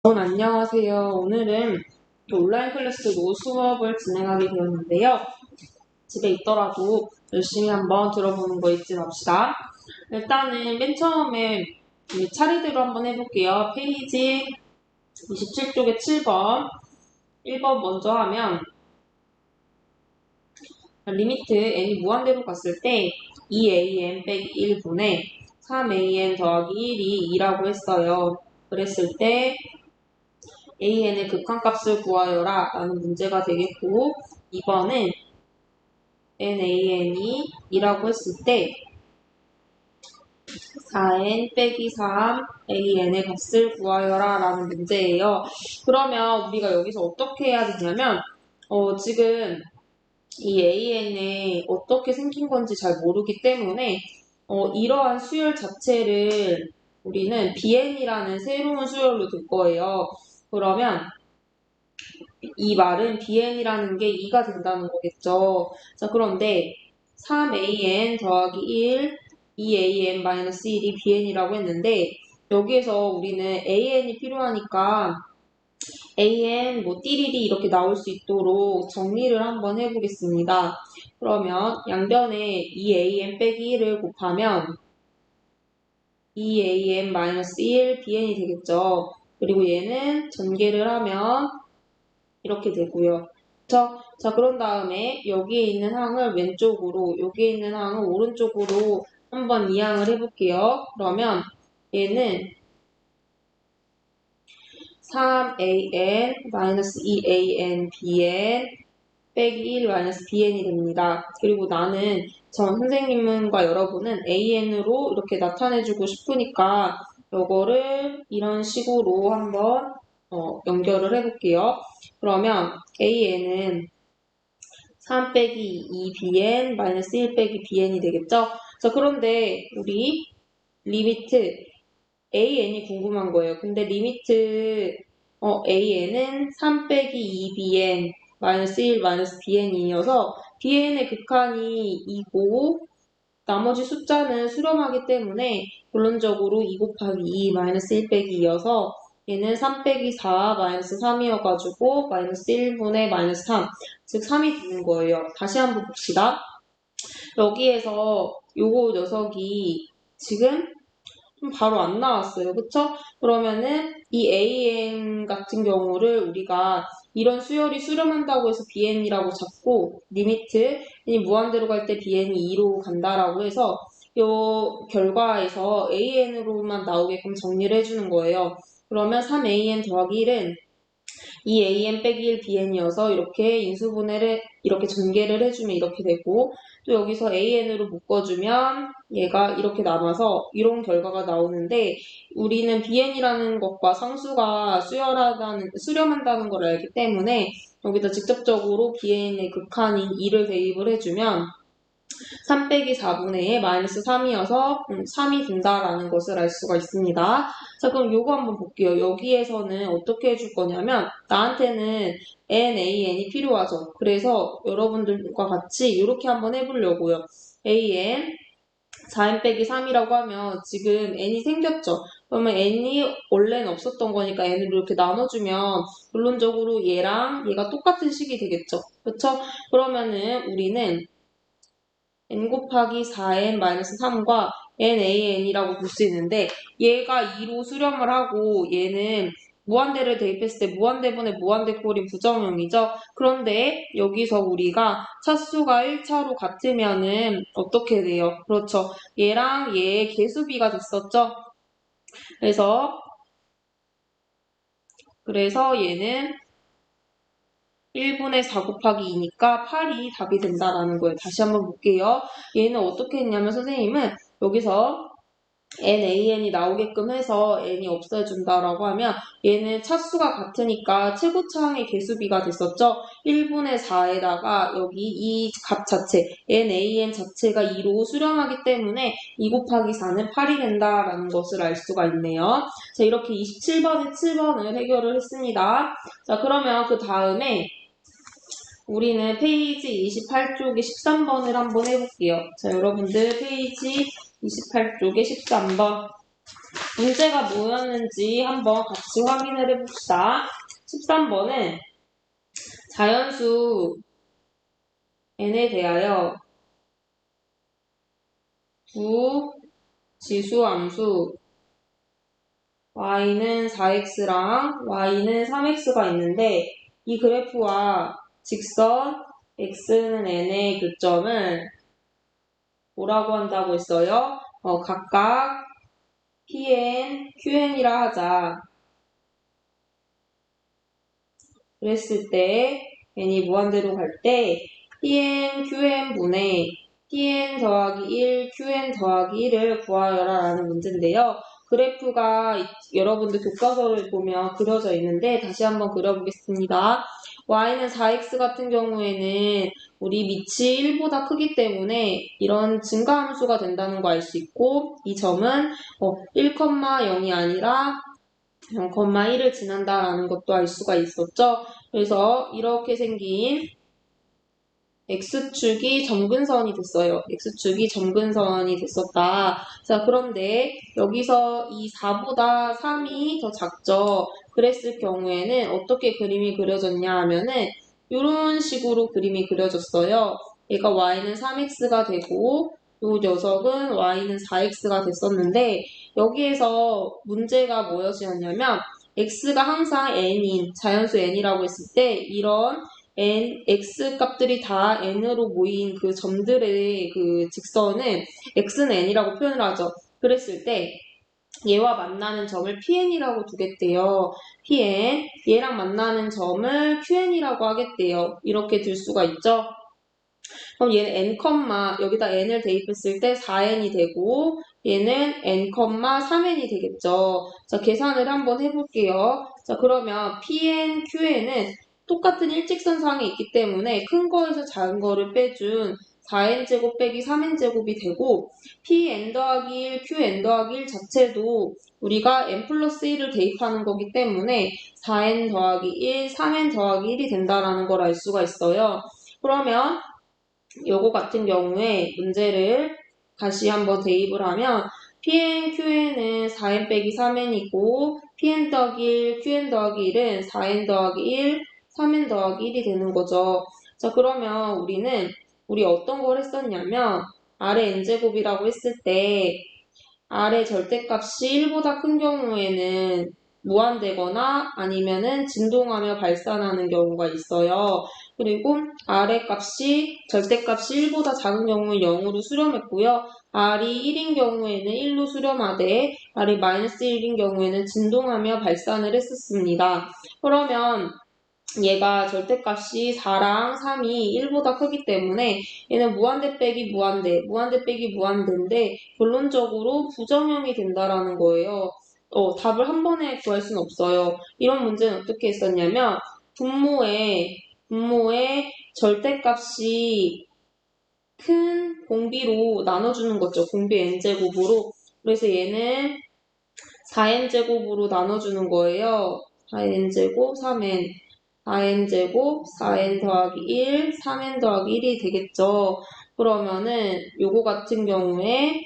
안녕하세요. 오늘은 온라인 클래스로 수업을 진행하게 되었는데요. 집에 있더라도 열심히 한번 들어보는 거 잊지 맙시다. 일단은 맨 처음에 차례대로 한번 해볼게요. 페이지 27쪽에 7번, 1번 먼저 하면 리미트 n이 무한대로 갔을 때 2an 빼기 1분의 3an 더하기 1이 2라고 했어요. 그랬을 때 an의 극한값을 구하여라 라는 문제가 되겠고, 2번은 nan이 2라고 했을 때 4n 빼기 3 an의 값을 구하여라 라는 문제예요. 그러면 우리가 여기서 어떻게 해야 되냐면 지금 이 an이 어떻게 생긴 건지 잘 모르기 때문에 이러한 수열 자체를 우리는 bn이라는 새로운 수열로 둘 거예요. 그러면 이 말은 bn이라는 게 2가 된다는 거겠죠. 자, 그런데 3an 더하기 1, 2an-1이 bn이라고 했는데 여기에서 우리는 an이 필요하니까 an, 띠리리 이렇게 나올 수 있도록 정리를 한번 해보겠습니다. 그러면 양변에 2an 빼기 1을 곱하면 2an-1 bn이 되겠죠. 그리고 얘는 전개를 하면 이렇게 되고요. 자, 그런 다음에 여기에 있는 항을 왼쪽으로, 여기에 있는 항을 오른쪽으로 한번 이항을 해볼게요. 그러면 얘는 3an-2an bn 빼기 1-bn이 됩니다. 그리고 나는 전 선생님과 여러분은 an으로 이렇게 나타내주고 싶으니까 이거를 이런 식으로 한번 연결을 해볼게요. 그러면 an은 3 빼기 2bn 마이너스 1 빼기 bn이 되겠죠? 자, 그런데 우리 리미트 an이 궁금한 거예요. 근데 리미트 an은 3 빼기 2bn 마이너스 1 마이너스 bn이어서 bn의 극한이 2고 나머지 숫자는 수렴하기 때문에 결론적으로 2 곱하기 2 마이너스 1 빼기 2여서 얘는 3 빼기 4 마이너스 3이어가지고 마이너스 1분의 마이너스 3, 즉 3이 되는 거예요. 다시 한번 봅시다. 여기에서 요거 녀석이 지금 바로 안 나왔어요. 그쵸? 그러면은 이 an 같은 경우를 우리가 이런 수열이 수렴한다고 해서 bn이라고 잡고 리미트 이 무한대로 갈 때 bn이 2로 간다라고 해서 요 결과에서 an으로만 나오게끔 정리를 해주는 거예요. 그러면 3an 더하기 1은 2an 빼기 1 bn이어서 이렇게 인수분해를 이렇게 전개를 해주면 이렇게 되고 또 여기서 an으로 묶어주면 얘가 이렇게 남아서 이런 결과가 나오는데 우리는 bn이라는 것과 상수가 수렴한다는 걸 알기 때문에 여기다 직접적으로 bn의 극한인 2를 대입을 해주면 3 빼기 4분의 1 마이너스 3이어서 3이 된다라는 것을 알 수가 있습니다. 자, 그럼 요거 한번 볼게요. 여기에서는 어떻게 해줄 거냐면 나한테는 nan이 필요하죠. 그래서 여러분들과 같이 이렇게 한번 해보려고요. an 4n 빼기 3이라고 하면 지금 n이 생겼죠. 그러면 n이 원래는 없었던 거니까 n을 이렇게 나눠주면 결론적으로 얘랑 얘가 똑같은 식이 되겠죠. 그렇죠? 그러면은 우리는 n 곱하기 4n-3과 nan이라고 볼 수 있는데 얘가 2로 수렴을 하고 얘는 무한대를 대입했을 때 무한대분의 무한대 꼴이 부정형이죠. 그런데 여기서 우리가 차수가 1차로 같으면은 어떻게 돼요? 그렇죠. 얘랑 얘의 개수비가 됐었죠. 그래서 얘는 1분의 4 곱하기 2니까 8이 답이 된다라는 거예요. 다시 한번 볼게요. 얘는 어떻게 했냐면 선생님은 여기서 nan이 나오게끔 해서 n이 없애준다라고 하면 얘는 차수가 같으니까 최고차항의 개수비가 됐었죠. 1분의 4에다가 여기 이 값 자체 nan 자체가 2로 수렴하기 때문에 2 곱하기 4는 8이 된다라는 것을 알 수가 있네요. 자, 이렇게 27번에 7번을 해결을 했습니다. 자, 그러면 그 다음에 우리는 페이지 28쪽에 13번을 한번 해볼게요. 자, 여러분들 페이지 28쪽에 13번 문제가 뭐였는지 한번 같이 확인을 해봅시다. 13번은 자연수 n에 대하여 두 지수함수 y는 4x랑 y는 3x가 있는데 이 그래프와 직선 x는 n의 교점을 뭐라고 한다고 했어요? 각각 pn, qn이라 하자. 그랬을 때 n이 무한대로 갈 때 pn, qn 분의 pn 더하기 1, qn 더하기 1을 구하여라 라는 문제인데요. 그래프가 여러분들 교과서를 보면 그려져 있는데 다시 한번 그려보겠습니다. y는 4x 같은 경우에는 우리 밑이 1보다 크기 때문에 이런 증가함수가 된다는 거 알 수 있고 이 점은 1,0이 아니라 0,1을 지난다라는 것도 알 수가 있었죠. 그래서 이렇게 생긴 X축이 점근선이 됐어요. X축이 점근선이 됐었다. 자, 그런데 여기서 이 4보다 3이 더 작죠. 그랬을 경우에는 어떻게 그림이 그려졌냐 하면은 이런 식으로 그림이 그려졌어요. 얘가 y는 3x가 되고 이 녀석은 y는 4x가 됐었는데 여기에서 문제가 무엇이었냐면 x가 항상 n인 자연수 n이라고 했을 때 이런 x 값들이 다 n으로 모인 그 점들의 그 직선은 x는 n이라고 표현을 하죠. 그랬을 때 얘와 만나는 점을 pn이라고 두겠대요. pn, 얘랑 만나는 점을 qn이라고 하겠대요. 이렇게 들 수가 있죠. 그럼 얘는 n, 여기다 n을 대입했을 때 4n이 되고 얘는 n, 3n이 되겠죠. 자, 계산을 한번 해볼게요. 자, 그러면 pn, qn은 똑같은 일직선상에 있기 때문에 큰 거에서 작은 거를 빼준 4n제곱 빼기 3n제곱이 되고 pn 더하기 1, qn 더하기 1 자체도 우리가 n 플러스 1을 대입하는 거기 때문에 4n 더하기 1, 3n 더하기 1이 된다는 걸 알 수가 있어요. 그러면 요거 같은 경우에 문제를 다시 한번 대입을 하면 pn, qn은 4n 빼기 3n이고 pn 더하기 1, qn 더하기 1은 4n 더하기 1, 3n 더하기 1이 되는 거죠. 자, 그러면 우리 어떤 걸 했었냐면 아래 n제곱이라고 했을 때 아래 절대값이 1보다 큰 경우에는 무한되거나 아니면은 진동하며 발산하는 경우가 있어요. 그리고 아래 값이 절대값이 1보다 작은 경우는 0으로 수렴했고요. R이 1인 경우에는 1로 수렴하되 R이 마이너스 1인 경우에는 진동하며 발산을 했었습니다. 그러면 얘가 절대값이 4랑 3이 1보다 크기 때문에 얘는 무한대 빼기 무한대, 무한대 빼기 무한대인데 결론적으로 부정형이 된다라는 거예요. 답을 한 번에 구할 수는 없어요. 이런 문제는 어떻게 했었냐면 분모에 절대값이 큰 공비로 나눠주는 거죠. 공비 n제곱으로. 그래서 얘는 4n제곱으로 나눠주는 거예요. 4n제곱, 3n. 4n제곱, 4n 더하기 1, 3n 더하기 1이 되겠죠. 그러면은 요거 같은 경우에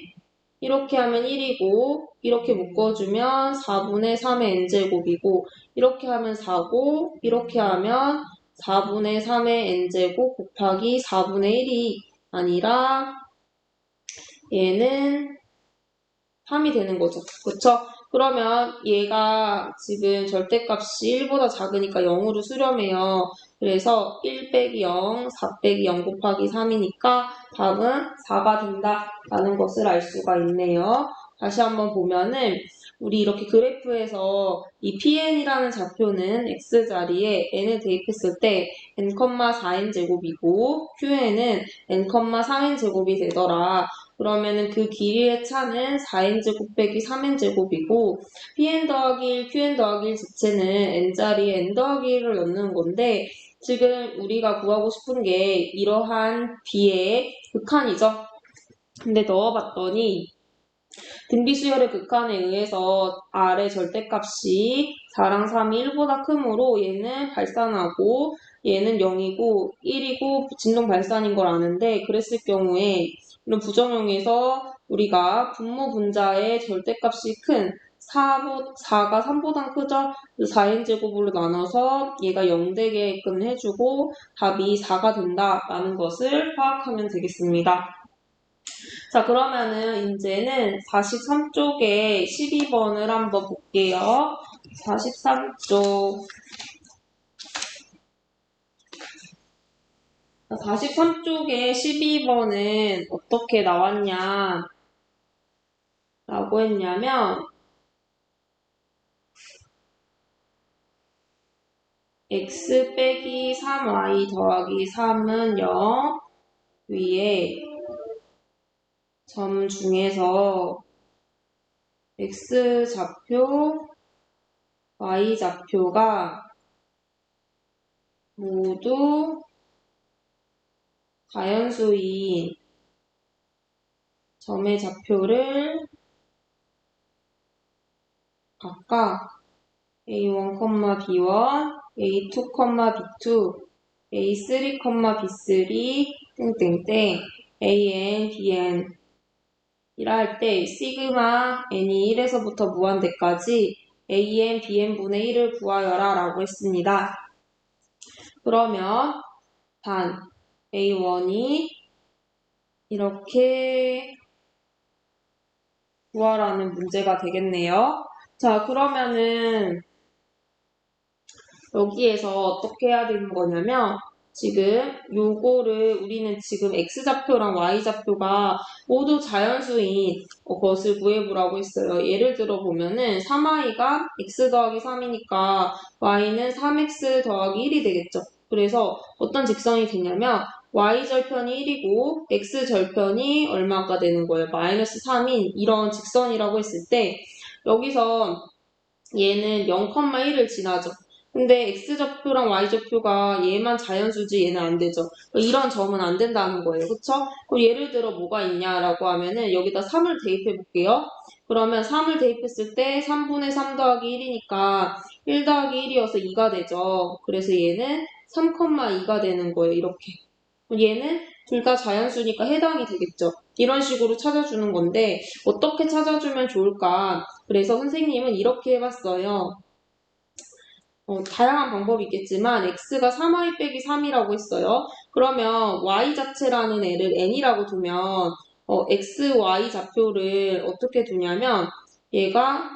이렇게 하면 1이고 이렇게 묶어주면 4분의 3의 n제곱이고 이렇게 하면 4고 이렇게 하면 4분의 3의 n제곱 곱하기 4분의 1이 아니라 얘는 3이 되는 거죠. 그쵸? 그러면 얘가 지금 절대값이 1보다 작으니까 0으로 수렴해요. 그래서 1 빼기 0, 4 빼기 0 곱하기 3이니까 답은 4가 된다라는 것을 알 수가 있네요. 다시 한번 보면은 우리 이렇게 그래프에서 이 PN이라는 좌표는 X자리에 N을 대입했을 때 N, 4N 제곱이고 QN은 N, 4N 제곱이 되더라. 그러면은 그 길이의 차는 4n제곱 빼기 3n제곱이고 pn 더하기 1, qn 더하기 1 자체는 n자리에 n 더하기 1을 넣는 건데 지금 우리가 구하고 싶은 게 이러한 b의 극한이죠. 근데 넣어봤더니 등비수열의 극한에 의해서 아래 절대값이 4랑 3이 1보다 크므로 얘는 발산하고 얘는 0이고 1이고 진동 발산인 걸 아는데 그랬을 경우에 이런 부정형에서 우리가 분모 분자의 절대값이 큰 4가 3보다 크죠? 4n제곱으로 나눠서 얘가 0 되게끔 해주고 답이 4가 된다라는 것을 파악하면 되겠습니다. 자, 그러면은 이제는 43쪽에 12번을 한번 볼게요. 43쪽. 43쪽에 12번은 어떻게 나왔냐 라고 했냐면 x 빼기 3y 더하기 3은 0 위에 점 중에서 x좌표, y좌표가 모두 자연수인 점의 좌표를 각각 a1, b1, a2, b2, a3, b3, 땡땡땡, an, bn 이라 할 때 시그마 n이 1에서부터 무한대까지 an, bn분의 1을 구하여라 라고 했습니다. 그러면 단 a1이 이렇게 구하라는 문제가 되겠네요. 자, 그러면은 여기에서 어떻게 해야 되는 거냐면 지금 요거를 우리는 지금 x좌표랑 y좌표가 모두 자연수인 것을 구해보라고 했어요. 예를 들어 보면은 3y가 x 더하기 3이니까 y는 3x 더하기 1이 되겠죠. 그래서 어떤 직선이 되냐면 y절편이 1이고 x절편이 얼마가 되는 거예요? 마이너스 3인 이런 직선이라고 했을 때 여기서 얘는 0,1을 지나죠. 근데 x좌표랑 y좌표가 얘만 자연수지 얘는 안 되죠. 이런 점은 안 된다는 거예요. 그쵸? 그럼 예를 들어 뭐가 있냐라고 하면은 여기다 3을 대입해 볼게요. 그러면 3을 대입했을 때 3분의 3 더하기 1이니까 1 더하기 1이어서 2가 되죠. 그래서 얘는 3,2가 되는 거예요. 이렇게. 얘는 둘 다 자연수니까 해당이 되겠죠. 이런 식으로 찾아주는 건데 어떻게 찾아주면 좋을까? 그래서 선생님은 이렇게 해봤어요. 다양한 방법이 있겠지만 x가 3y 빼기 3이라고 했어요. 그러면 y 자체라는 애를 n이라고 두면 x, y 좌표를 어떻게 두냐면 얘가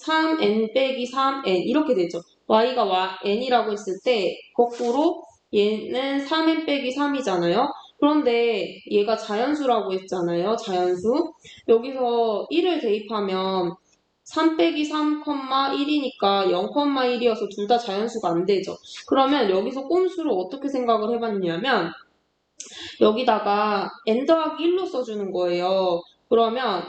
3n 빼기 3n 이렇게 되죠. y가 n이라고 했을 때 거꾸로 얘는 3n 빼기 3이잖아요. 그런데 얘가 자연수라고 했잖아요. 자연수. 여기서 1을 대입하면 3 빼기 3,1이니까 0,1이어서 둘 다 자연수가 안 되죠. 그러면 여기서 꼼수를 어떻게 생각을 해봤냐면 여기다가 n 더하기 1로 써주는 거예요. 그러면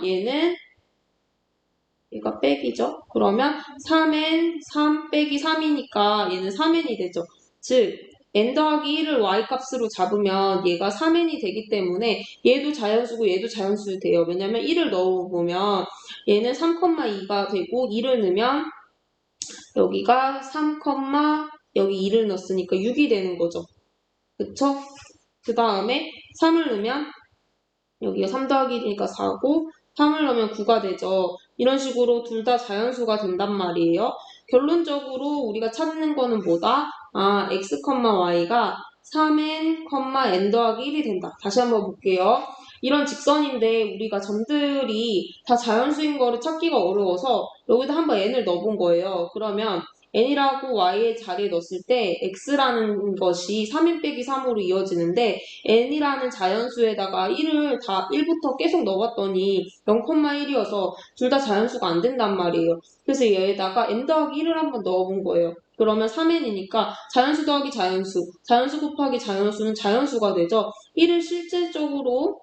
얘가 빼기죠. 그러면 3n, 3 빼기 3이니까 얘는 3n이 되죠. 즉 n 더하기 1을 y값으로 잡으면 얘가 3n이 되기 때문에 얘도 자연수고 얘도 자연수 돼요. 왜냐면 1을 넣어보면 얘는 3,2가 되고 2를 넣으면 여기가 3, 여기 2를 넣었으니까 6이 되는 거죠. 그쵸? 그 다음에 3을 넣으면 여기가 3 더하기 1이니까 4고 3을 넣으면 9가 되죠. 이런 식으로 둘 다 자연수가 된단 말이에요. 결론적으로 우리가 찾는 거는 뭐다? x, y가 3n, n 더하기 1이 된다. 다시 한번 볼게요. 이런 직선인데 우리가 점들이 다 자연수인 거를 찾기가 어려워서 여기다 한번 n을 넣어본 거예요. 그러면 n이라고 y의 자리에 넣었을 때 x라는 것이 3n 빼기 3으로 이어지는데 n이라는 자연수에다가 1부터 계속 넣어봤더니 0,1이어서 둘 다 자연수가 안 된단 말이에요. 그래서 얘에다가 n 더하기 1을 한번 넣어본 거예요. 그러면 3n이니까 자연수 더하기 자연수, 자연수 곱하기 자연수는 자연수가 되죠. 1을 실질적으로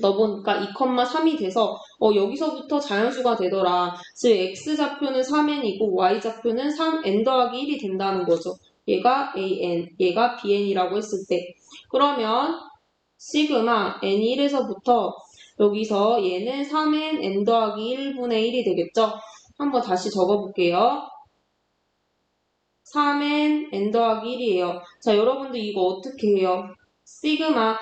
넣어보니까 2,3이 돼서 여기서부터 자연수가 되더라. 즉 x좌표는 3n이고 y좌표는 3n 더하기 1이 된다는 거죠. 얘가 an, 얘가 bn이라고 했을 때 그러면 시그마 n이 1에서부터 여기서 얘는 3n n 더하기 1분의 1이 되겠죠. 한번 다시 적어볼게요. 3n n 더하기 1이에요. 자, 여러분들 이거 어떻게 해요? 시그마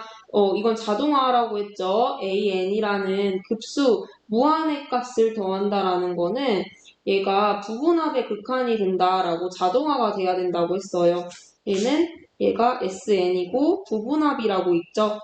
이건 자동화라고 했죠. an이라는 급수 무한의 값을 더한다라는 거는 얘가 부분합의 극한이 된다라고 자동화가 돼야 된다고 했어요. 얘가 SN이고 부분합이라고 있죠.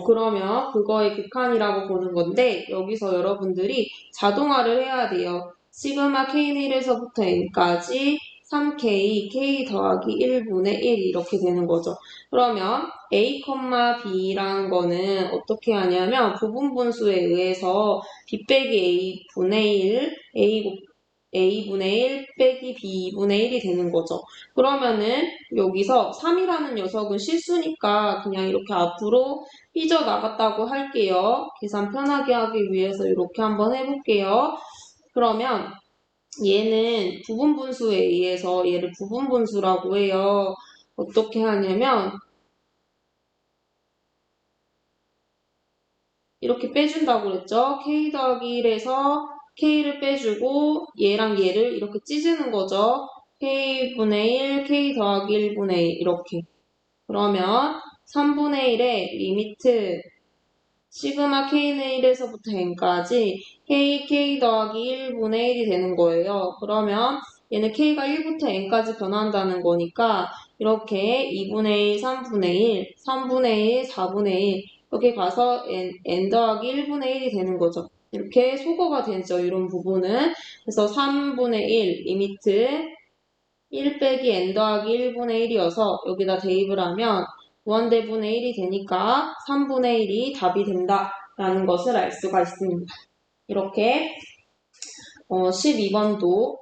그러면 그거의 극한이라고 보는 건데 여기서 여러분들이 자동화를 해야 돼요. 시그마 K는 1에서부터 N까지 3K, K 더하기 1분의 1 이렇게 되는 거죠. 그러면 A, B라는 거는 어떻게 하냐면 부분분수에 의해서 B 빼기 A분의 1, A분의 1 빼기 B분의 1이 되는 거죠. 그러면은 여기서 3이라는 녀석은 실수니까 그냥 이렇게 앞으로 삐져나갔다고 할게요. 계산 편하게 하기 위해서 이렇게 한번 해볼게요. 그러면 얘는 부분분수에 의해서 얘를 부분분수라고 해요. 어떻게 하냐면 이렇게 빼준다고 그랬죠. K 더하기 1에서 K를 빼주고 얘랑 얘를 이렇게 찢는 거죠. K분의 1, K 더하기 1분의 1 이렇게. 그러면 3분의 1의 리미트 시그마 K는 1에서부터 N까지 K 더하기 1분의 1이 되는 거예요. 그러면 얘는 K가 1부터 N까지 변한다는 거니까 이렇게 2분의 1, 3분의 1, 3분의 1, 4분의 1 이렇게 가서 N 더하기 1분의 1이 되는 거죠. 이렇게 소거가 되죠. 이런 부분은. 그래서 3분의 1 리미트 1 빼기 N 더하기 1분의 1이어서 여기다 대입을 하면 무한대분의 1이 되니까 3분의 1이 답이 된다라는 것을 알 수가 있습니다. 이렇게 12번도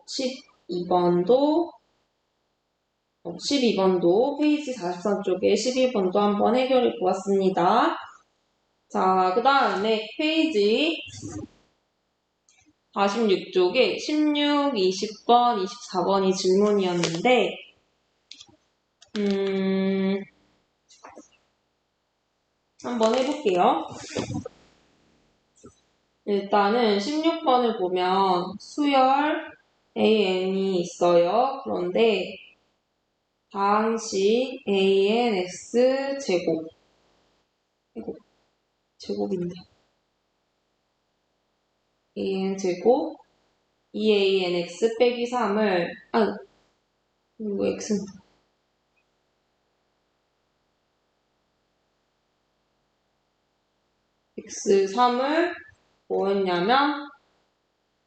페이지 44쪽에 11번도 한번 해결해 보았습니다. 자, 그 다음에 페이지 46쪽에 16, 20번, 24번이 질문이었는데 한번 해볼게요. 일단은 16번을 보면 수열 AN이 있어요. 그런데 다항식 ANX 제곱인데 AN 제곱 2ANX 빼기 3을 이거 X는 X3을 뭐 했냐면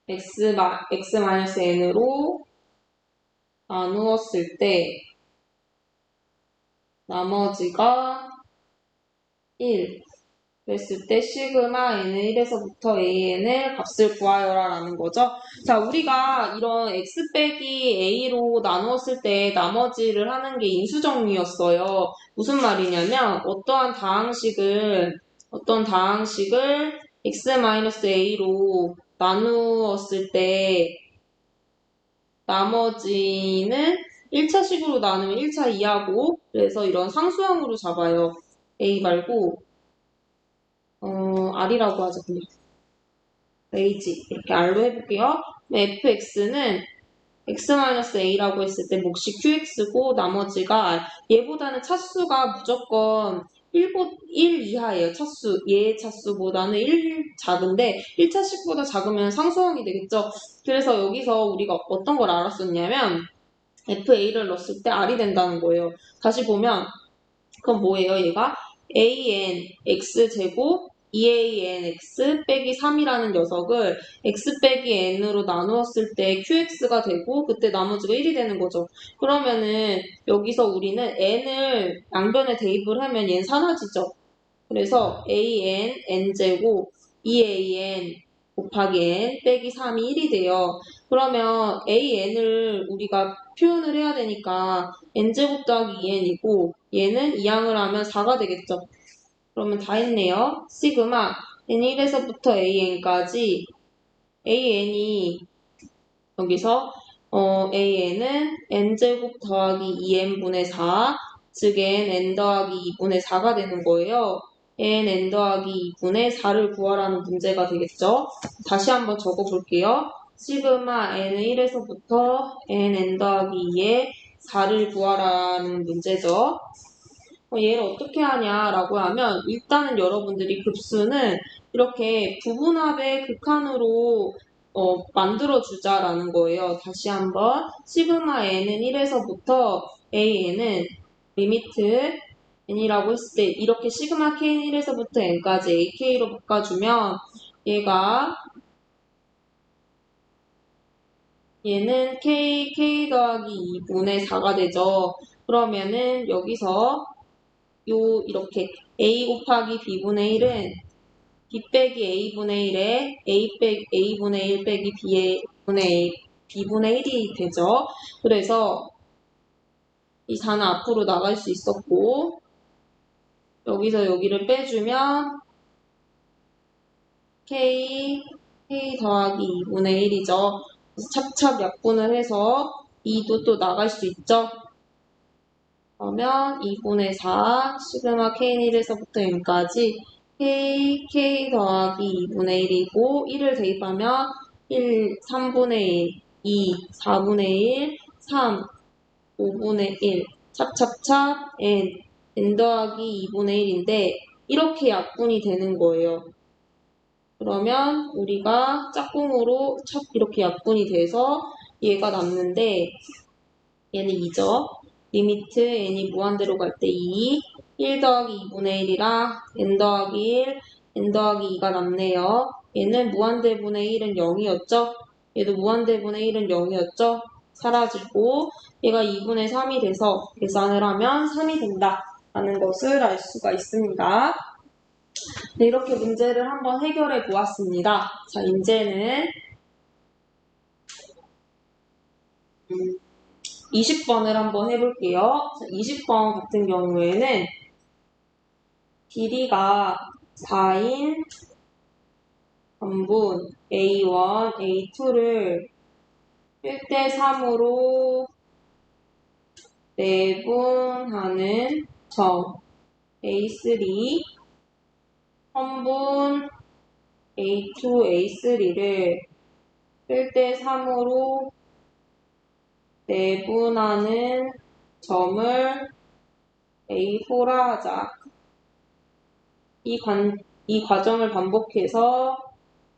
X-N으로 나누었을 때 나머지가 1 그랬을 때 시그마 n은 1에서부터 an의 값을 구하여라 라는 거죠. 자, 우리가 이런 x 빼기 a로 나누었을 때 나머지를 하는 게 인수정리였어요. 무슨 말이냐면 어떤 다항식을 x-a로 나누었을 때 나머지는 1차식으로 나누면 1차 2하고 그래서 이런 상수항으로 잡아요. a 말고 R이라고 하죠, 그냥. A지. 이렇게 R로 해볼게요. fx는 x-a라고 했을 때 몫이 qx고 나머지가 R. 얘보다는 차수가 무조건 1 이하예요. 차수. 얘 차수보다는 1 작은데 1차식보다 작으면 상수항이 되겠죠. 그래서 여기서 우리가 어떤 걸 알았었냐면 fa를 넣었을 때 R이 된다는 거예요. 다시 보면 그럼 뭐예요, 얘가? an x제곱 2anx 빼기 3이라는 녀석을 x 빼기 n으로 나누었을 때 qx가 되고 그때 나머지가 1이 되는 거죠. 그러면은 여기서 우리는 n을 양변에 대입을 하면 얘는 사라지죠. 그래서 an n제곱 2an 곱하기 n 빼기 3이 1이 돼요. 그러면 an을 우리가 표현을 해야 되니까 n제곱 더하기 2n이고 얘는 2항을 하면 4가 되겠죠. 그러면 다 했네요. 시그마 n1에서부터 an까지 an이 여기서 an은 n제곱 더하기 2n분의 4 즉 n 더하기 2분의 4가 되는 거예요. n 더하기 2분의 4를 구하라는 문제가 되겠죠. 다시 한번 적어볼게요. 시그마 n은 1에서부터 n 더하기 2의 4를 구하라는 문제죠. 얘를 어떻게 하냐라고 하면 일단은 여러분들이 급수는 이렇게 부분합의 극한으로 만들어주자라는 거예요. 다시 한번 시그마 n은 1에서부터 an은 리미트 n이라고 했을 때 이렇게 시그마 k는 1에서부터 n까지 ak로 바꿔주면 얘는 k 더하기 2분의 4가 되죠. 그러면은 여기서 이렇게 a 곱하기 b분의 1은 b 빼기 a분의 1에 a분의 1 빼기 b분의 1이 되죠. 그래서 이 4는 앞으로 나갈 수 있었고 여기서 여기를 빼주면 k 더하기 2분의 1이죠. 찹찹 약분을 해서 2도 또 나갈 수 있죠. 그러면 2분의 4 시그마 k는 1에서부터 n까지 k 더하기 2분의 1이고 1을 대입하면 1, 3분의 1, 2, 4분의 1, 3, 5분의 1, 찹찹찹 n 더하기 2분의 1인데 이렇게 약분이 되는 거예요. 그러면 우리가 짝꿍으로 이렇게 약분이 돼서 얘가 남는데 얘는 2죠. 리미트 n이 무한대로 갈 때 2, 1 더하기 2분의 1이랑 n 더하기 1, n 더하기 2가 남네요. 얘는 무한대분의 1은 0이었죠. 얘도 무한대분의 1은 0이었죠. 사라지고 얘가 2분의 3이 돼서 계산을 하면 3이 된다라는 것을 알 수가 있습니다. 네, 이렇게 문제를 한번 해결해 보았습니다. 자, 이제는 20번을 한번 해볼게요. 20번 같은 경우에는 길이가 4인 전분 A1, A2를 1대 3으로 내분하는 점 A3 선분 A2, A3를 1대 3으로 내분하는 점을 A4라 하자. 이 과정을 반복해서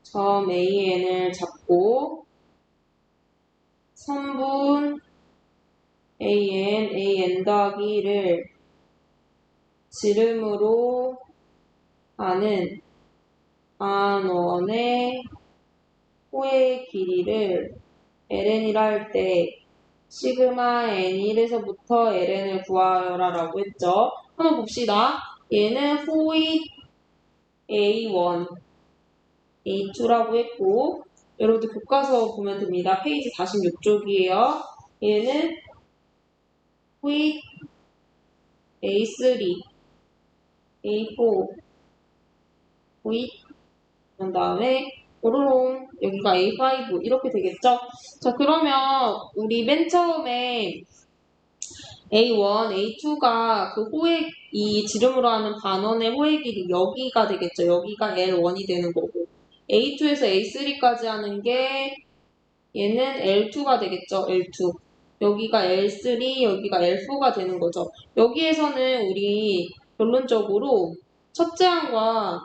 점 AN을 잡고 선분 AN 더하기 1을 지름으로 하는 반원의 호의 길이를 LN이라 할 때 시그마 N1에서부터 LN을 구하여라 라고 했죠. 한번 봅시다. 얘는 호의 A1, A2라고 했고 여러분들 교과서 보면 됩니다. 페이지 46쪽이에요. 얘는 호의 A3, A4, 호의 그 다음에 오로롱 여기가 A5 이렇게 되겠죠? 자 그러면 우리 맨 처음에 A1, A2가 그 호액 이 지름으로 하는 반원의 호의 길이 여기가 되겠죠. 여기가 L1이 되는 거고 A2에서 A3까지 하는 게 얘는 L2가 되겠죠. L2 여기가 L3, 여기가 L4가 되는 거죠. 여기에서는 우리 결론적으로 첫째 항과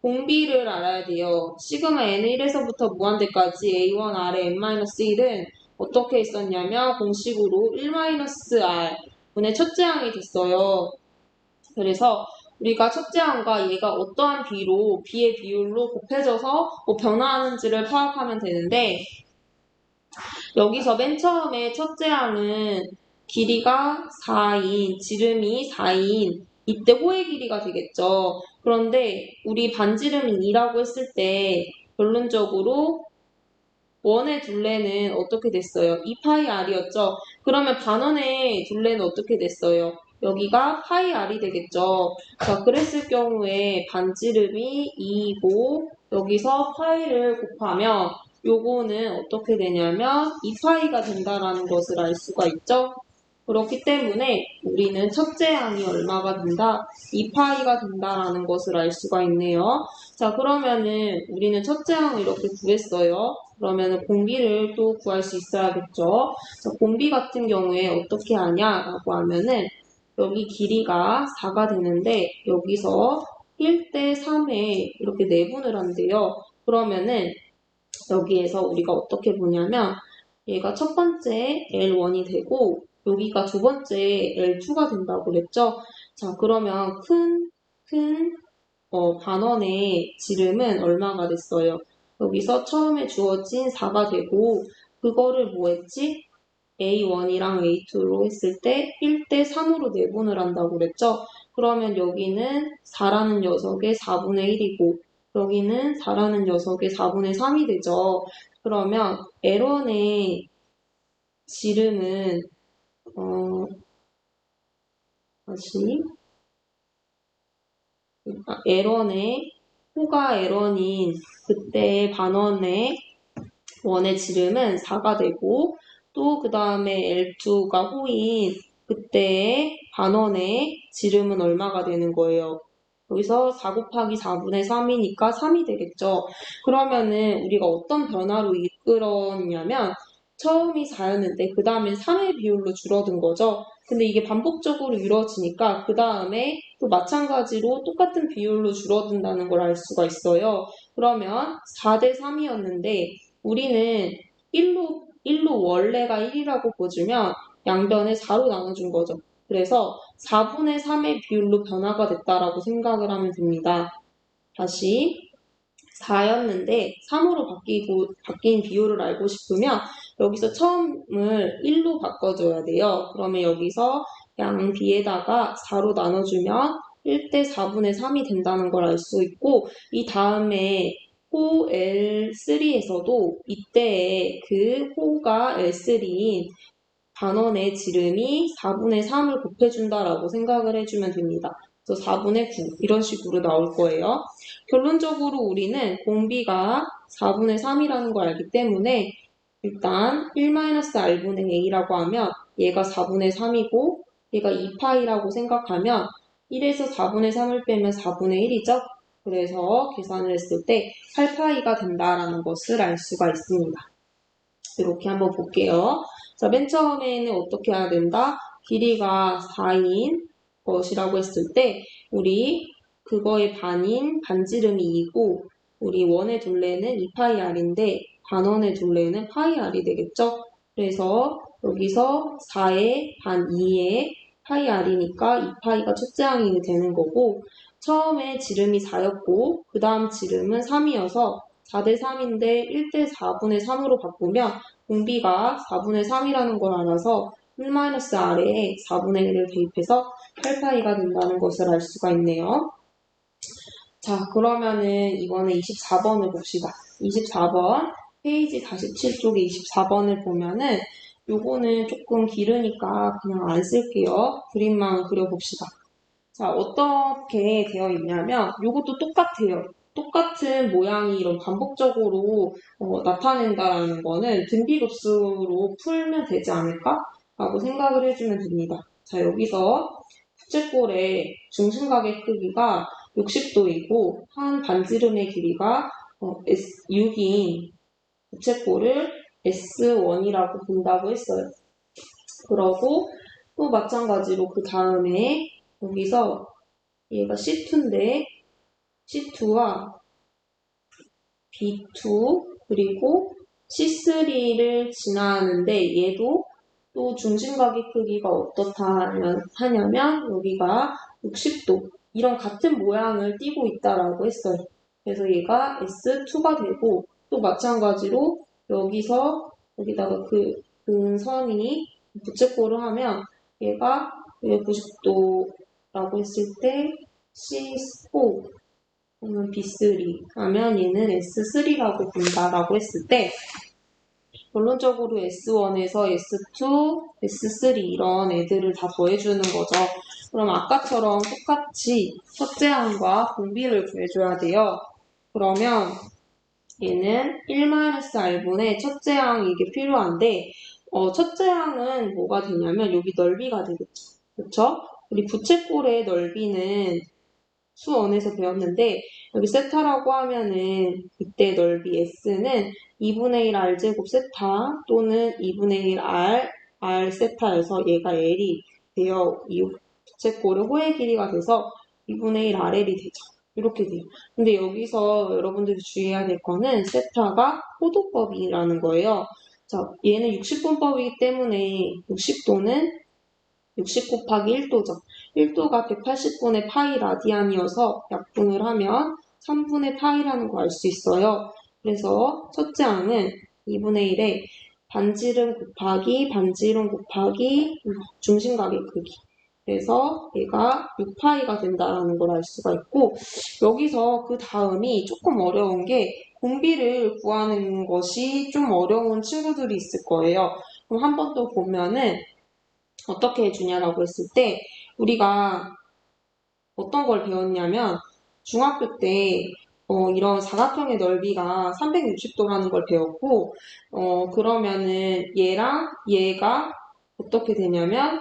공비를 알아야 돼요. 시그마 N은 1에서부터 무한대까지 A1 아래 N-1은 어떻게 했었냐면 공식으로 1-R 분의 첫째 항이 됐어요. 그래서 우리가 첫째 항과 얘가 어떠한 B의 비율로 곱해져서 변화하는지를 파악하면 되는데 여기서 맨 처음에 첫째 항은 길이가 4인, 지름이 4인 이때 호의 길이가 되겠죠. 그런데 우리 반지름이 2라고 했을 때 결론적으로 원의 둘레는 어떻게 됐어요? 2파이 r이었죠. 그러면 반원의 둘레는 어떻게 됐어요? 여기가 파이 r이 되겠죠. 자, 그랬을 경우에 반지름이 2이고 여기서 파이를 곱하면 요거는 어떻게 되냐면 2파이가 된다라는 것을 알 수가 있죠. 그렇기 때문에 우리는 첫째 항이 얼마가 된다? 2파이가 된다라는 것을 알 수가 있네요. 자, 그러면은 우리는 첫째 항을 이렇게 구했어요. 그러면은 공비를 또 구할 수 있어야겠죠. 자, 공비 같은 경우에 어떻게 하냐라고 하면은 여기 길이가 4가 되는데 여기서 1대 3에 이렇게 내분을 한대요. 그러면은 여기에서 우리가 어떻게 보냐면 얘가 첫 번째 L1이 되고 여기가 두 번째 L2가 된다고 그랬죠? 자, 그러면 큰 반원의 지름은 얼마가 됐어요? 여기서 처음에 주어진 4가 되고 그거를 뭐 했지? A1이랑 A2로 했을 때 1대 3으로 내분을 한다고 그랬죠? 그러면 여기는 4라는 녀석의 4분의 1이고 여기는 4라는 녀석의 4분의 3이 되죠. 그러면 L1의 지름은 다시 L1의 호가 L1인 그때의 반원의 원의 지름은 4가 되고 또 그 다음에 L2가 호인 그때의 반원의 지름은 얼마가 되는 거예요? 여기서 4 곱하기 4분의 3이니까 3이 되겠죠. 그러면은 우리가 어떤 변화로 이끌었냐면 처음이 4였는데 그 다음엔 3의 비율로 줄어든 거죠. 근데 이게 반복적으로 이루어지니까 그 다음에 또 마찬가지로 똑같은 비율로 줄어든다는 걸 알 수가 있어요. 그러면 4대 3이었는데 우리는 1로 원래가 1이라고 보주면 양변을 4로 나눠준 거죠. 그래서 4분의 3의 비율로 변화가 됐다라고 생각을 하면 됩니다. 다시 4였는데 3으로 바뀐 비율을 알고 싶으면 여기서 처음을 1로 바꿔줘야 돼요. 그러면 여기서 양 B에다가 4로 나눠주면 1대 4분의 3이 된다는 걸 알 수 있고 이 다음에 호 L3에서도 이때의 그 호가 L3인 반원의 지름이 4분의 3을 곱해준다라고 생각을 해주면 됩니다. 그래서 4분의 9 이런 식으로 나올 거예요. 결론적으로 우리는 공비가 4분의 3이라는 걸 알기 때문에 일단 1-r분의 a라고 하면 얘가 4분의 3이고 얘가 2파이라고 생각하면 1에서 4분의 3을 빼면 4분의 1이죠. 그래서 계산을 했을 때 8파이가 된다라는 것을 알 수가 있습니다. 이렇게 한번 볼게요. 자, 맨 처음에는 어떻게 해야 된다? 길이가 4인 것이라고 했을 때 우리 그거의 반인 반지름이 2고 우리 원의 둘레는 2파이 r인데 반원의 둘레는 파이 r이 되겠죠? 그래서 여기서 4의 반 2의 파이 r이니까 2파이가 첫째 항이 되는 거고 처음에 지름이 4였고 그 다음 지름은 3이어서 4대 3인데 1대 4분의 3으로 바꾸면 공비가 4분의 3이라는 걸 알아서 1-r에 4분의 1을 대입해서 8파이가 된다는 것을 알 수가 있네요. 자, 그러면은 이번에 24번을 봅시다. 24번 페이지 47쪽에 24번을 보면은 요거는 조금 길으니까 그냥 안 쓸게요. 그림만 그려봅시다. 자, 어떻게 되어 있냐면 요것도 똑같아요. 똑같은 모양이 이런 반복적으로 나타낸다라는 거는 등비급수로 풀면 되지 않을까? 라고 생각을 해주면 됩니다. 자, 여기서 부채꼴의 중심각의 크기가 60도이고 한 반지름의 길이가 6인 부채꼴을 S1이라고 본다고 했어요. 그러고 또 마찬가지로 그 다음에 여기서 얘가 C2인데 C2와 B2 그리고 C3를 지나는데 얘도 또 중심각의 크기가 어떻다 하냐면 여기가 60도 이런 같은 모양을 띠고 있다라고 했어요. 그래서 얘가 S2가 되고 또 마찬가지로 여기서 여기다가 그 선이 부채꼴을 하면 얘가 90도라고 했을 때 C4 또는 B3 하면 얘는 S3라고 본다라고 했을 때 결론적으로 S1에서 S2, S3 이런 애들을 다 더해주는 거죠. 그럼 아까처럼 똑같이 첫째 항과 공비를 구해줘야 돼요. 그러면 얘는 1-r분의 첫째 항 이게 필요한데 첫째 항은 뭐가 되냐면 여기 넓이가 되겠죠. 그렇죠? 우리 부채꼴의 넓이는 수원에서 배웠는데 여기 세타라고 하면은 이때 넓이 S는 2분의 1 R제곱 세타 또는 2분의 1 R 세타여서 얘가 L이 되어 이 부채꼴의 호의 길이가 돼서 2분의 1 RL이 되죠. 이렇게 돼요. 근데 여기서 여러분들이 주의해야 될 거는 세타가 호도법이라는 거예요. 자, 얘는 60분법이기 때문에 60도는 60 곱하기 1도죠. 1도가 180분의 파이 라디안이어서 약분을 하면 3분의 파이라는 거 알 수 있어요. 그래서 첫째 항은 2분의 1에 반지름 곱하기 반지름 곱하기 중심각의 크기. 그래서 얘가 6파이가 된다는 걸 알 수가 있고, 여기서 그 다음이 조금 어려운 게 공비를 구하는 것이 좀 어려운 친구들이 있을 거예요. 그럼 한 번 더 보면은 어떻게 해주냐라고 했을 때 우리가 어떤 걸 배웠냐면 중학교 때 이런 사각형의 넓이가 360도라는 걸 배웠고 그러면은 얘랑 얘가 어떻게 되냐면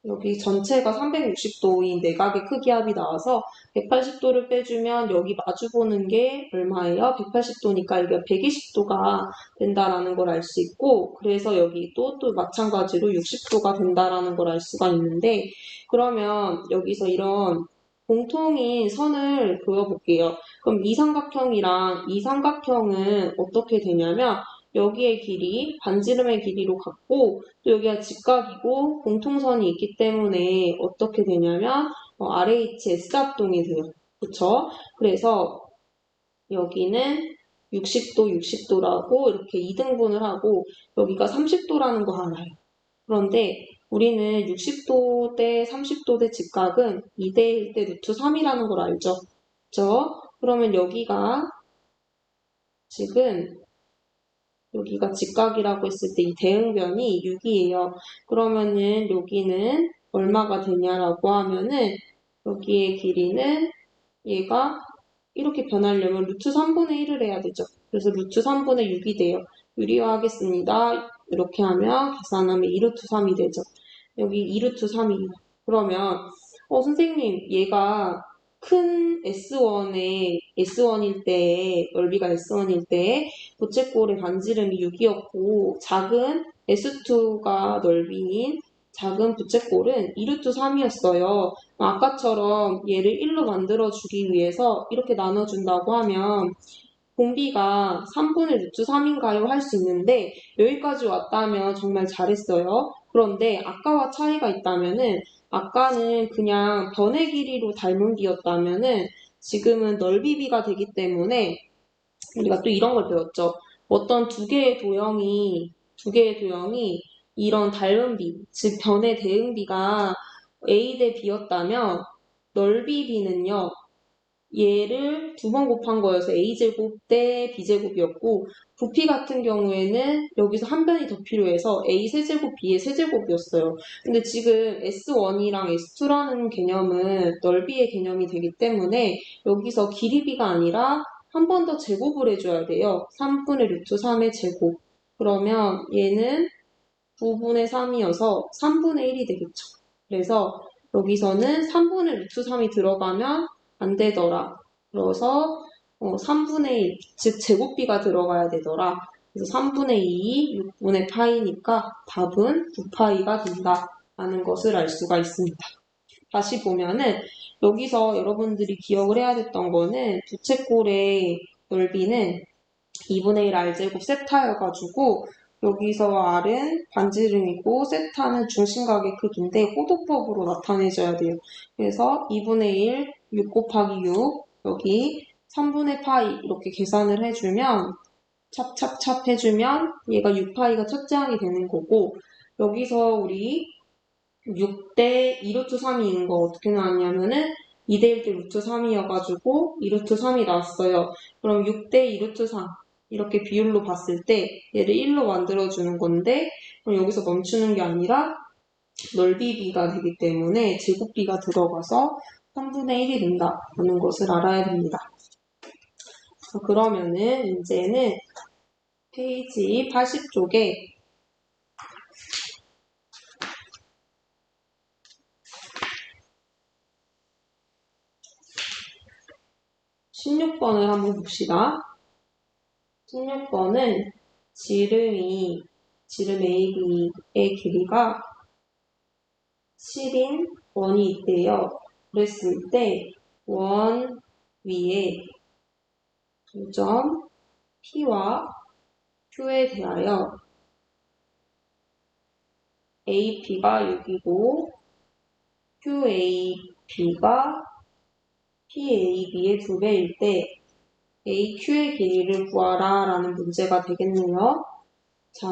여기 전체가 360도인 내각의 크기 합이 나와서 180도를 빼주면 여기 마주보는 게 얼마예요? 180도니까 이게 120도가 된다라는 걸 알 수 있고 그래서 여기 또 마찬가지로 60도가 된다라는 걸 알 수가 있는데 그러면 여기서 이런 공통인 선을 그어볼게요. 그럼 이 삼각형이랑 이 삼각형은 어떻게 되냐면 여기의 길이 반지름의 길이로 같고 또 여기가 직각이고 공통선이 있기 때문에 어떻게 되냐면 RHS 합동이 돼요. 그쵸? 그래서 여기는 60도, 60도라고 이렇게 2등분을 하고 여기가 30도라는 거 알아요. 그런데 우리는 60도 대 30도 대 직각은 2대1 대 루트 3이라는 걸 알죠? 그쵸? 그러면 여기가 지금 여기가 직각이라고 했을 때 이 대응변이 6이에요. 그러면은 여기는 얼마가 되냐라고 하면은 여기의 길이는 얘가 이렇게 변하려면 루트 3분의 1을 해야 되죠. 그래서 루트 3분의 6이 돼요. 유리화하겠습니다. 이렇게 하면 계산하면 2루트 3이 되죠. 여기 2루트 3이에요. 그러면 선생님 얘가 큰 S1일 때 넓이가 S1일 때 부채꼴의 반지름이 6이었고 작은 S2가 넓이인 작은 부채꼴은 2루트 3이었어요. 아까처럼 얘를 1로 만들어주기 위해서 이렇게 나눠준다고 하면 공비가 3분의 루트 3인가요? 할 수 있는데 여기까지 왔다면 정말 잘했어요. 그런데 아까와 차이가 있다면은 아까는 그냥 변의 길이로 닮은 비였다면은 지금은 넓이비가 되기 때문에 우리가 또 이런 걸 배웠죠. 어떤 두 개의 도형이 이런 닮은비, 즉 변의 대응비가 A 대 B였다면 넓이 B는요. 얘를 두 번 곱한 거여서 A제곱 대 B제곱이었고 부피 같은 경우에는 여기서 한 변이 더 필요해서 A 세제곱 B의 세제곱이었어요. 근데 지금 S1이랑 S2라는 개념은 넓이의 개념이 되기 때문에 여기서 길이비가 아니라 한 번 더 제곱을 해줘야 돼요. 3분의 루트 3의 제곱. 그러면 얘는 9분의 3이어서 3분의 1이 되겠죠. 그래서 여기서는 3분의 루트 3이 들어가면 안 되더라. 그래서 3분의 1, 즉 제곱비가 들어가야 되더라. 그래서 3분의 2, 6분의 파이니까 답은 9파이가 된다라는 것을 알 수가 있습니다. 다시 보면은 여기서 여러분들이 기억을 해야 됐던 거는 부채꼴의 넓이는 2분의 1 R제곱 세타여가지고 여기서 R은 반지름이고 세타는 중심각의 크기인데 호도법으로 나타내줘야 돼요. 그래서 2분의 1, 6 곱하기 6 여기 3분의 파이 이렇게 계산을 해주면 찹찹찹 해주면 얘가 6파이가 첫째 항이 되는 거고 여기서 우리 6대 2루트 3이인 거 어떻게 나왔냐면은 2대 1대 루트 3이어가지고 2루트 3이 나왔어요. 그럼 6대 2루트 3 이렇게 비율로 봤을 때 얘를 1로 만들어주는 건데 그럼 여기서 멈추는 게 아니라 넓이비가 되기 때문에 제곱비가 들어가서 3분의 1이 된다는 것을 알아야 됩니다. 그러면은 이제는 페이지 80쪽에 16번을 한번 봅시다. 16번은 지름 AB의 길이가 7인 원이 있대요. 그랬을 때 원 위에 두 점 P와 Q에 대하여 AP가 6이고 QAB가 PAB의 2배일 때 AQ의 길이를 구하라 라는 문제가 되겠네요. 자,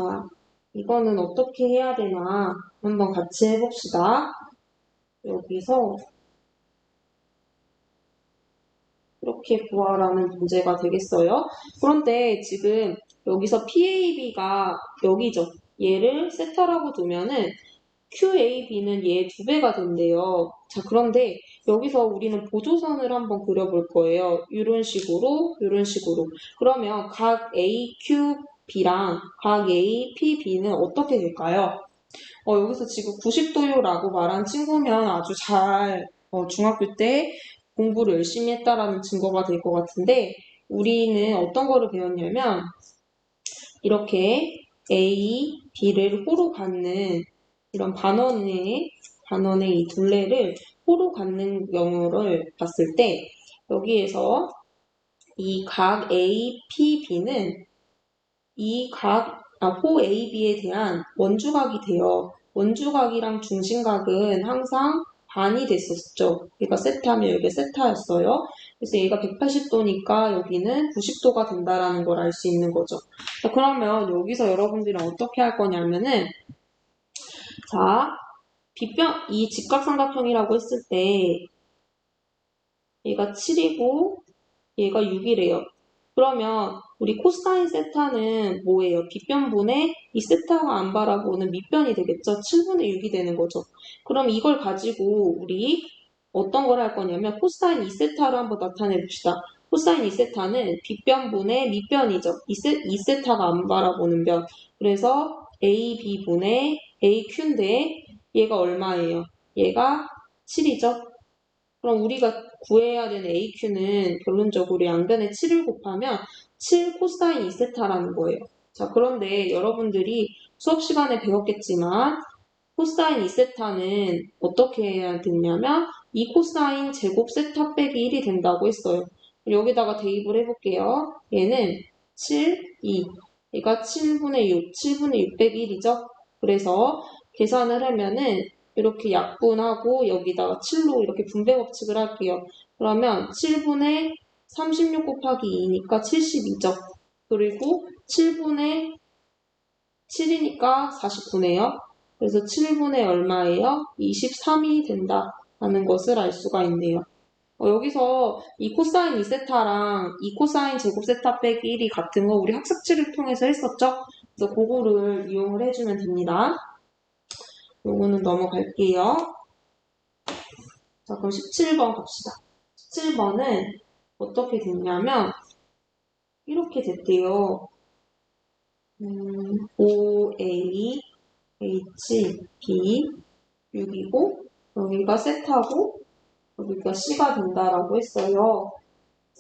이거는 어떻게 해야 되나 한번 같이 해봅시다. 여기서 이렇게 구하라는 문제가 되겠어요. 그런데 지금 여기서 PAB가 여기죠. 얘를 세타라고 두면은 QAB는 얘 2배가 된대요. 자, 그런데 여기서 우리는 보조선을 한번 그려볼 거예요. 이런 식으로, 이런 식으로. 그러면 각 AQB랑 각 APB는 어떻게 될까요? 여기서 지금 90도요라고 말한 친구면 아주 잘 중학교 때 공부를 열심히 했다라는 증거가 될 것 같은데 우리는 어떤 거를 배웠냐면 이렇게 A, B를 호로 갖는 이런 반원의 이 둘레를 호로 갖는 경우를 봤을 때 여기에서 이 각 A, P, B는 이 호 AB에 대한 원주각이 돼요. 원주각이랑 중심각은 항상 반이 됐었죠. 그러니까 세타면 여기 세타였어요. 그래서 얘가 180도니까 여기는 90도가 된다라는 걸 알 수 있는 거죠. 자, 그러면 여기서 여러분들은 어떻게 할 거냐면은 자, 이 직각삼각형이라고 했을 때 얘가 7이고 얘가 6이래요. 그러면 우리 코사인 세타는 뭐예요? 빗변분의 이 세타가 안 바라보는 밑변이 되겠죠? 7분의 6이 되는 거죠. 그럼 이걸 가지고 우리 어떤 걸 할 거냐면 코사인 2세타로 한번 나타내 봅시다. 코사인 2세타는 빗변분의 밑변이죠. 2세타가 안 바라보는 변. 그래서 AB분의 AQ인데 얘가 얼마예요? 얘가 7이죠? 그럼 우리가 구해야 되는 AQ는 결론적으로 양변에 7을 곱하면 7 코사인 2세타라는 거예요. 자, 그런데 여러분들이 수업 시간에 배웠겠지만 코사인 2세타는 어떻게 해야 되냐면 2 코사인 제곱 세타 빼기 1이 된다고 했어요. 여기다가 대입을 해볼게요. 얘는 7, 2. 얘가 7분의 6, 7분의 6 빼기 1이죠. 그래서 계산을 하면은 이렇게 약분하고 여기다가 7로 이렇게 분배 법칙을 할게요. 그러면 7분의 36 곱하기 2니까 72죠. 그리고 7분의 7이니까 49네요. 그래서 7분의 얼마예요? 23이 된다라는 것을 알 수가 있네요. 여기서 이 코사인 2세타랑 이 코사인 제곱 세타 빼기 1이 같은 거 우리 학습지를 통해서 했었죠? 그래서 그거를 이용을 해주면 됩니다. 요거는 넘어갈게요. 자, 그럼 17번 갑시다. 17번은 어떻게 됐냐면 이렇게 됐대요. OA, H, B, 6이고 여기가 세타고 여기가 C가 된다라고 했어요.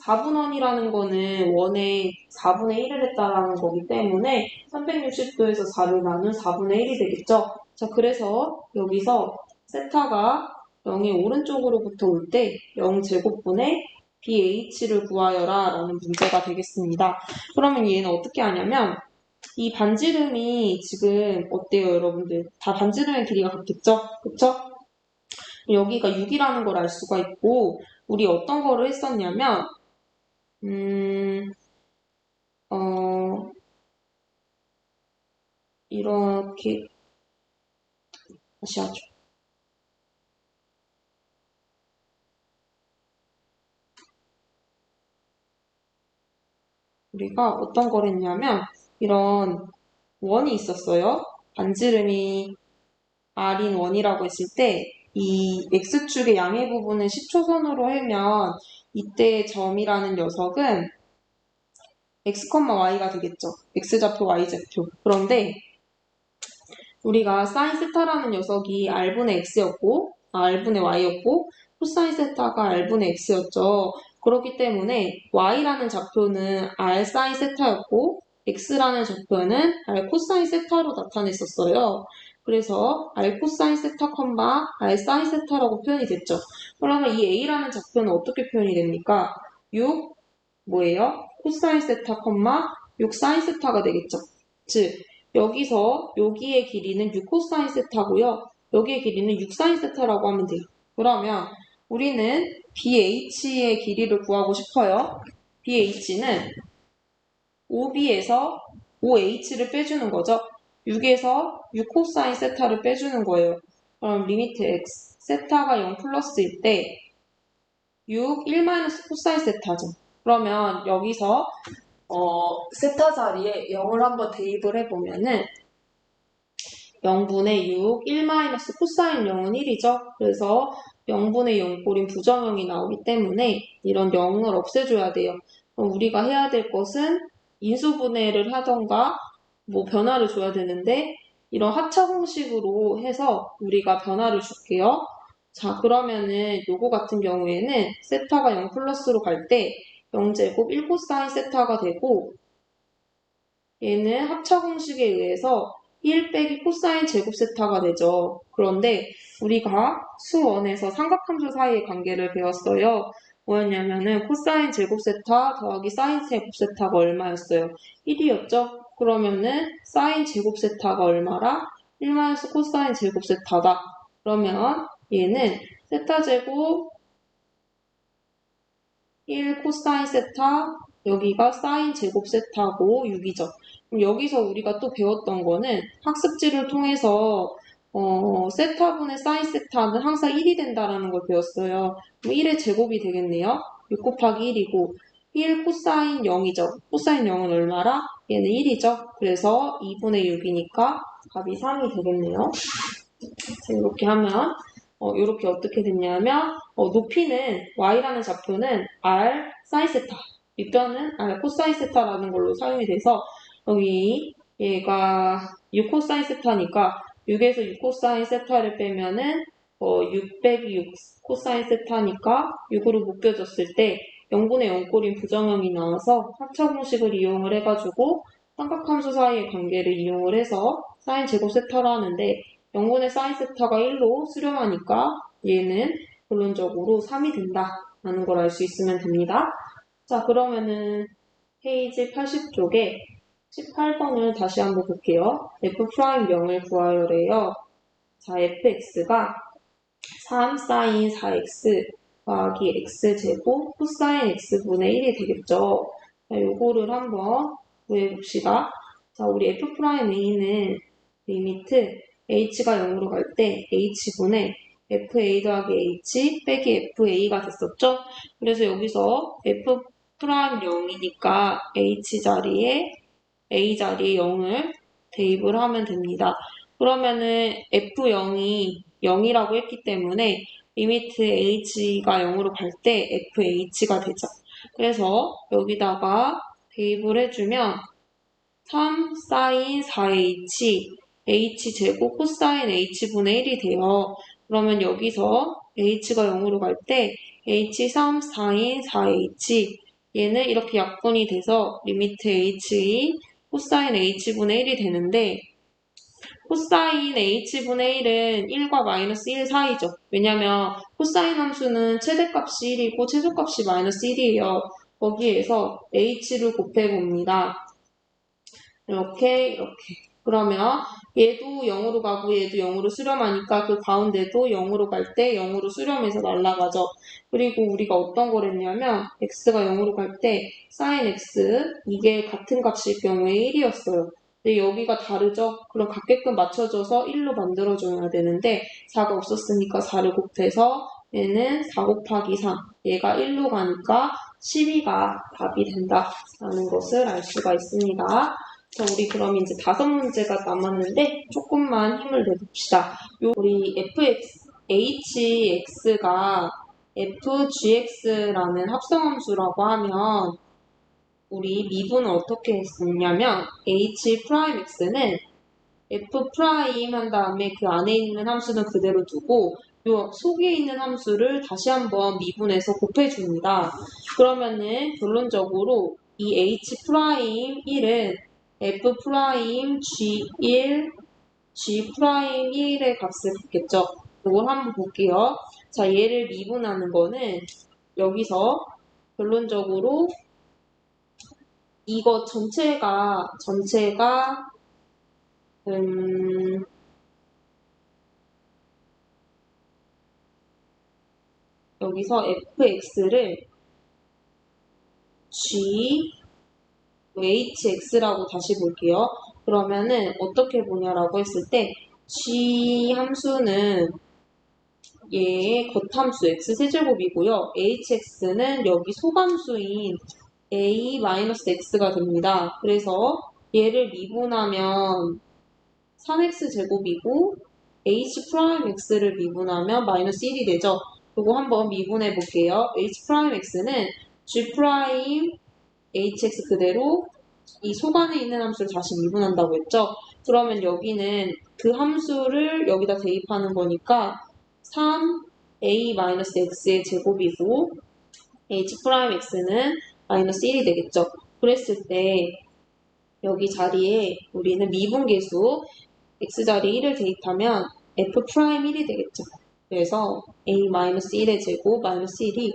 4분원이라는 거는 원의 4분의 1을 했다라는 거기 때문에 360도에서 4를 나눈 4분의 1이 되겠죠. 자, 그래서 여기서 세타가 0의 오른쪽으로부터 올 때 0제곱분의 BH를 구하여라 라는 문제가 되겠습니다. 그러면 얘는 어떻게 하냐면 이 반지름이 지금 어때요, 여러분들? 다 반지름의 길이가 같겠죠? 그쵸? 여기가 6이라는 걸 알 수가 있고 우리 어떤 거를 했었냐면 이렇게 다시 하죠. 우리가 어떤 걸 했냐면 이런 원이 있었어요. 반지름이 R인 원이라고 했을 때 이 X축의 양의 부분을 10초선으로 하면 이때 점이라는 녀석은 X, Y가 되겠죠. X좌표, Y좌표. 그런데 우리가 사인 세타라는 녀석이 R분의 X였고 R분의 Y였고 코사인 세타가 R분의 X였죠. 그렇기 때문에 Y라는 좌표는 R 사인 세타였고 X라는 좌표는 R 코사인 세타로 나타냈었어요. 그래서 R 코사인 세타, R 사인 세타라고 표현이 됐죠. 그러면 이 A라는 좌표는 어떻게 표현이 됩니까? 6 뭐예요? 코사인 세타, 6 사인 세타가 되겠죠. 즉 여기의 길이는 6 코사인 세타고요. 여기의 길이는 6 사인 세타라고 하면 돼요. 그러면 우리는 BH의 길이를 구하고 싶어요. BH는 OB에서 OH를 빼주는 거죠. 6에서 6 코사인 세타를 빼주는 거예요. 그럼 리미트 x 세타가 0 플러스일 때 6, 1 마이너스 코사인 세타죠. 그러면 여기서 세타 자리에 0을 한번 대입을 해보면은 0분의 6, 1 마이너스 코사인 0은 1이죠. 그래서 0분의 0꼴인 부정형이 나오기 때문에 이런 0을 없애줘야 돼요. 그럼 우리가 해야 될 것은 인수분해를 하던가 뭐 변화를 줘야 되는데 이런 하차 공식으로 해서 우리가 변화를 줄게요. 자, 그러면은 요거 같은 경우에는 세타가 0 플러스로 갈 때 0제곱 1 코사인 세타가 되고 얘는 합차 공식에 의해서 1 빼기 코사인 제곱 세타가 되죠. 그런데 우리가 수원에서 삼각함수 사이의 관계를 배웠어요. 뭐였냐면은 코사인 제곱 세타 더하기 사인 제곱 세타가 얼마였어요? 1이었죠? 그러면은 사인 제곱 세타가 얼마라? 1 마이너스 코사인 제곱 세타다. 그러면 얘는 세타 제곱 1 코사인 세타, 여기가 사인 제곱 세타고 6이죠. 그럼 여기서 우리가 또 배웠던 거는 학습지를 통해서 세타분의 사인 세타는 항상 1이 된다라는 걸 배웠어요. 그럼 1의 제곱이 되겠네요. 6 곱하기 1이고 1 코사인 0이죠. 코사인 0은 얼마라? 얘는 1이죠. 그래서 2분의 6이니까 답이 3이 되겠네요. 자, 이렇게 하면 이렇게 어떻게 됐냐면 높이는 y라는 좌표는 r 사인 세타, 밑변은 r 코사인 세타라는 걸로 사용이 돼서 여기 얘가 6 코사인 세타니까 6에서 6 코사인 세타를 빼면은 6 빼기 6 코사인 세타니까 6으로 묶여졌을 때 0분의 0꼴인 부정형이 나와서 합차 공식을 이용을 해가지고 삼각함수 사이의 관계를 이용을 해서 사인 제곱 세타를 하는데 0분의 사인 세타가 1로 수렴하니까 얘는 결론적으로 3이 된다라는 걸 알 수 있으면 됩니다. 자, 그러면은 페이지 80쪽에 18번을 다시 한번 볼게요. f'0을 구하여래요. 자, fx가 3 사인 4x 더하기 x제곱 코사인 x분의 1이 되겠죠. 자, 요거를 한번 구해봅시다. 자, 우리 f'a는 리미트 h가 0으로 갈 때 h분의 fa 더하기 h 빼기 fa가 됐었죠? 그래서 여기서 f'0이니까 h 자리에 a 자리에 0을 대입을 하면 됩니다. 그러면은 f0이 0이라고 했기 때문에 리미트 h가 0으로 갈 때 fh가 되죠. 그래서 여기다가 대입을 해주면 3 사인 4h h제곱 코사인 h분의 1이 돼요. 그러면 여기서 h가 0으로 갈 때 h3 사인 4h 얘는 이렇게 약분이 돼서 리미트 h 코사인 h분의 1이 되는데 코사인 h분의 1은 1과 마이너스 1 사이죠. 왜냐면 코사인 함수는 최대값이 1이고 최소값이 마이너스 1이에요. 거기에서 h를 곱해봅니다. 이렇게. 그러면 얘도 0으로 가고 얘도 0으로 수렴하니까 그 가운데도 0으로 갈 때 0으로 수렴해서 날아가죠. 그리고 우리가 어떤 걸 했냐면 x가 0으로 갈 때 sin x 이게 같은 값일 경우에 1이었어요. 근데 여기가 다르죠? 그럼 같게끔 맞춰줘서 1로 만들어줘야 되는데 4가 없었으니까 4를 곱해서 얘는 4 곱하기 3 얘가 1로 가니까 12가 답이 된다라는 것을 알 수가 있습니다. 자, 우리 그럼 이제 5문제가 남았는데 조금만 힘을 내봅시다. 우리 hx가 fgx라는 합성함수라고 하면 우리 미분은 어떻게 했었냐면 h'x는 f' 한 다음에 그 안에 있는 함수는 그대로 두고 요 속에 있는 함수를 다시 한번 미분해서 곱해줍니다. 그러면은 결론적으로 이 h'1은 f', g1, g'1의 값을 갖겠죠. 이걸 한번 볼게요. 자, 얘를 미분하는 거는 여기서 결론적으로 이거 전체가 여기서 fx를 g hx라고 다시 볼게요. 그러면은 어떻게 보냐라고 했을 때 g 함수는 얘의 겉함수 x세제곱이고요. hx는 여기 소함수인 a-x가 됩니다. 그래서 얘를 미분하면 3x제곱이고 h'x를 미분하면 마이너스 1이 되죠. 이거 한번 미분해 볼게요. h'x는 g'-hx 그대로 이 속안에 있는 함수를 다시 미분한다고 했죠. 그러면 여기는 그 함수를 여기다 대입하는 거니까 3a-x의 제곱이고 h'x는 마이너스 1이 되겠죠. 그랬을 때 여기 자리에 우리는 미분계수 x자리에 1을 대입하면 f'1이 되겠죠. 그래서 a-1의 제곱 마이너스 1이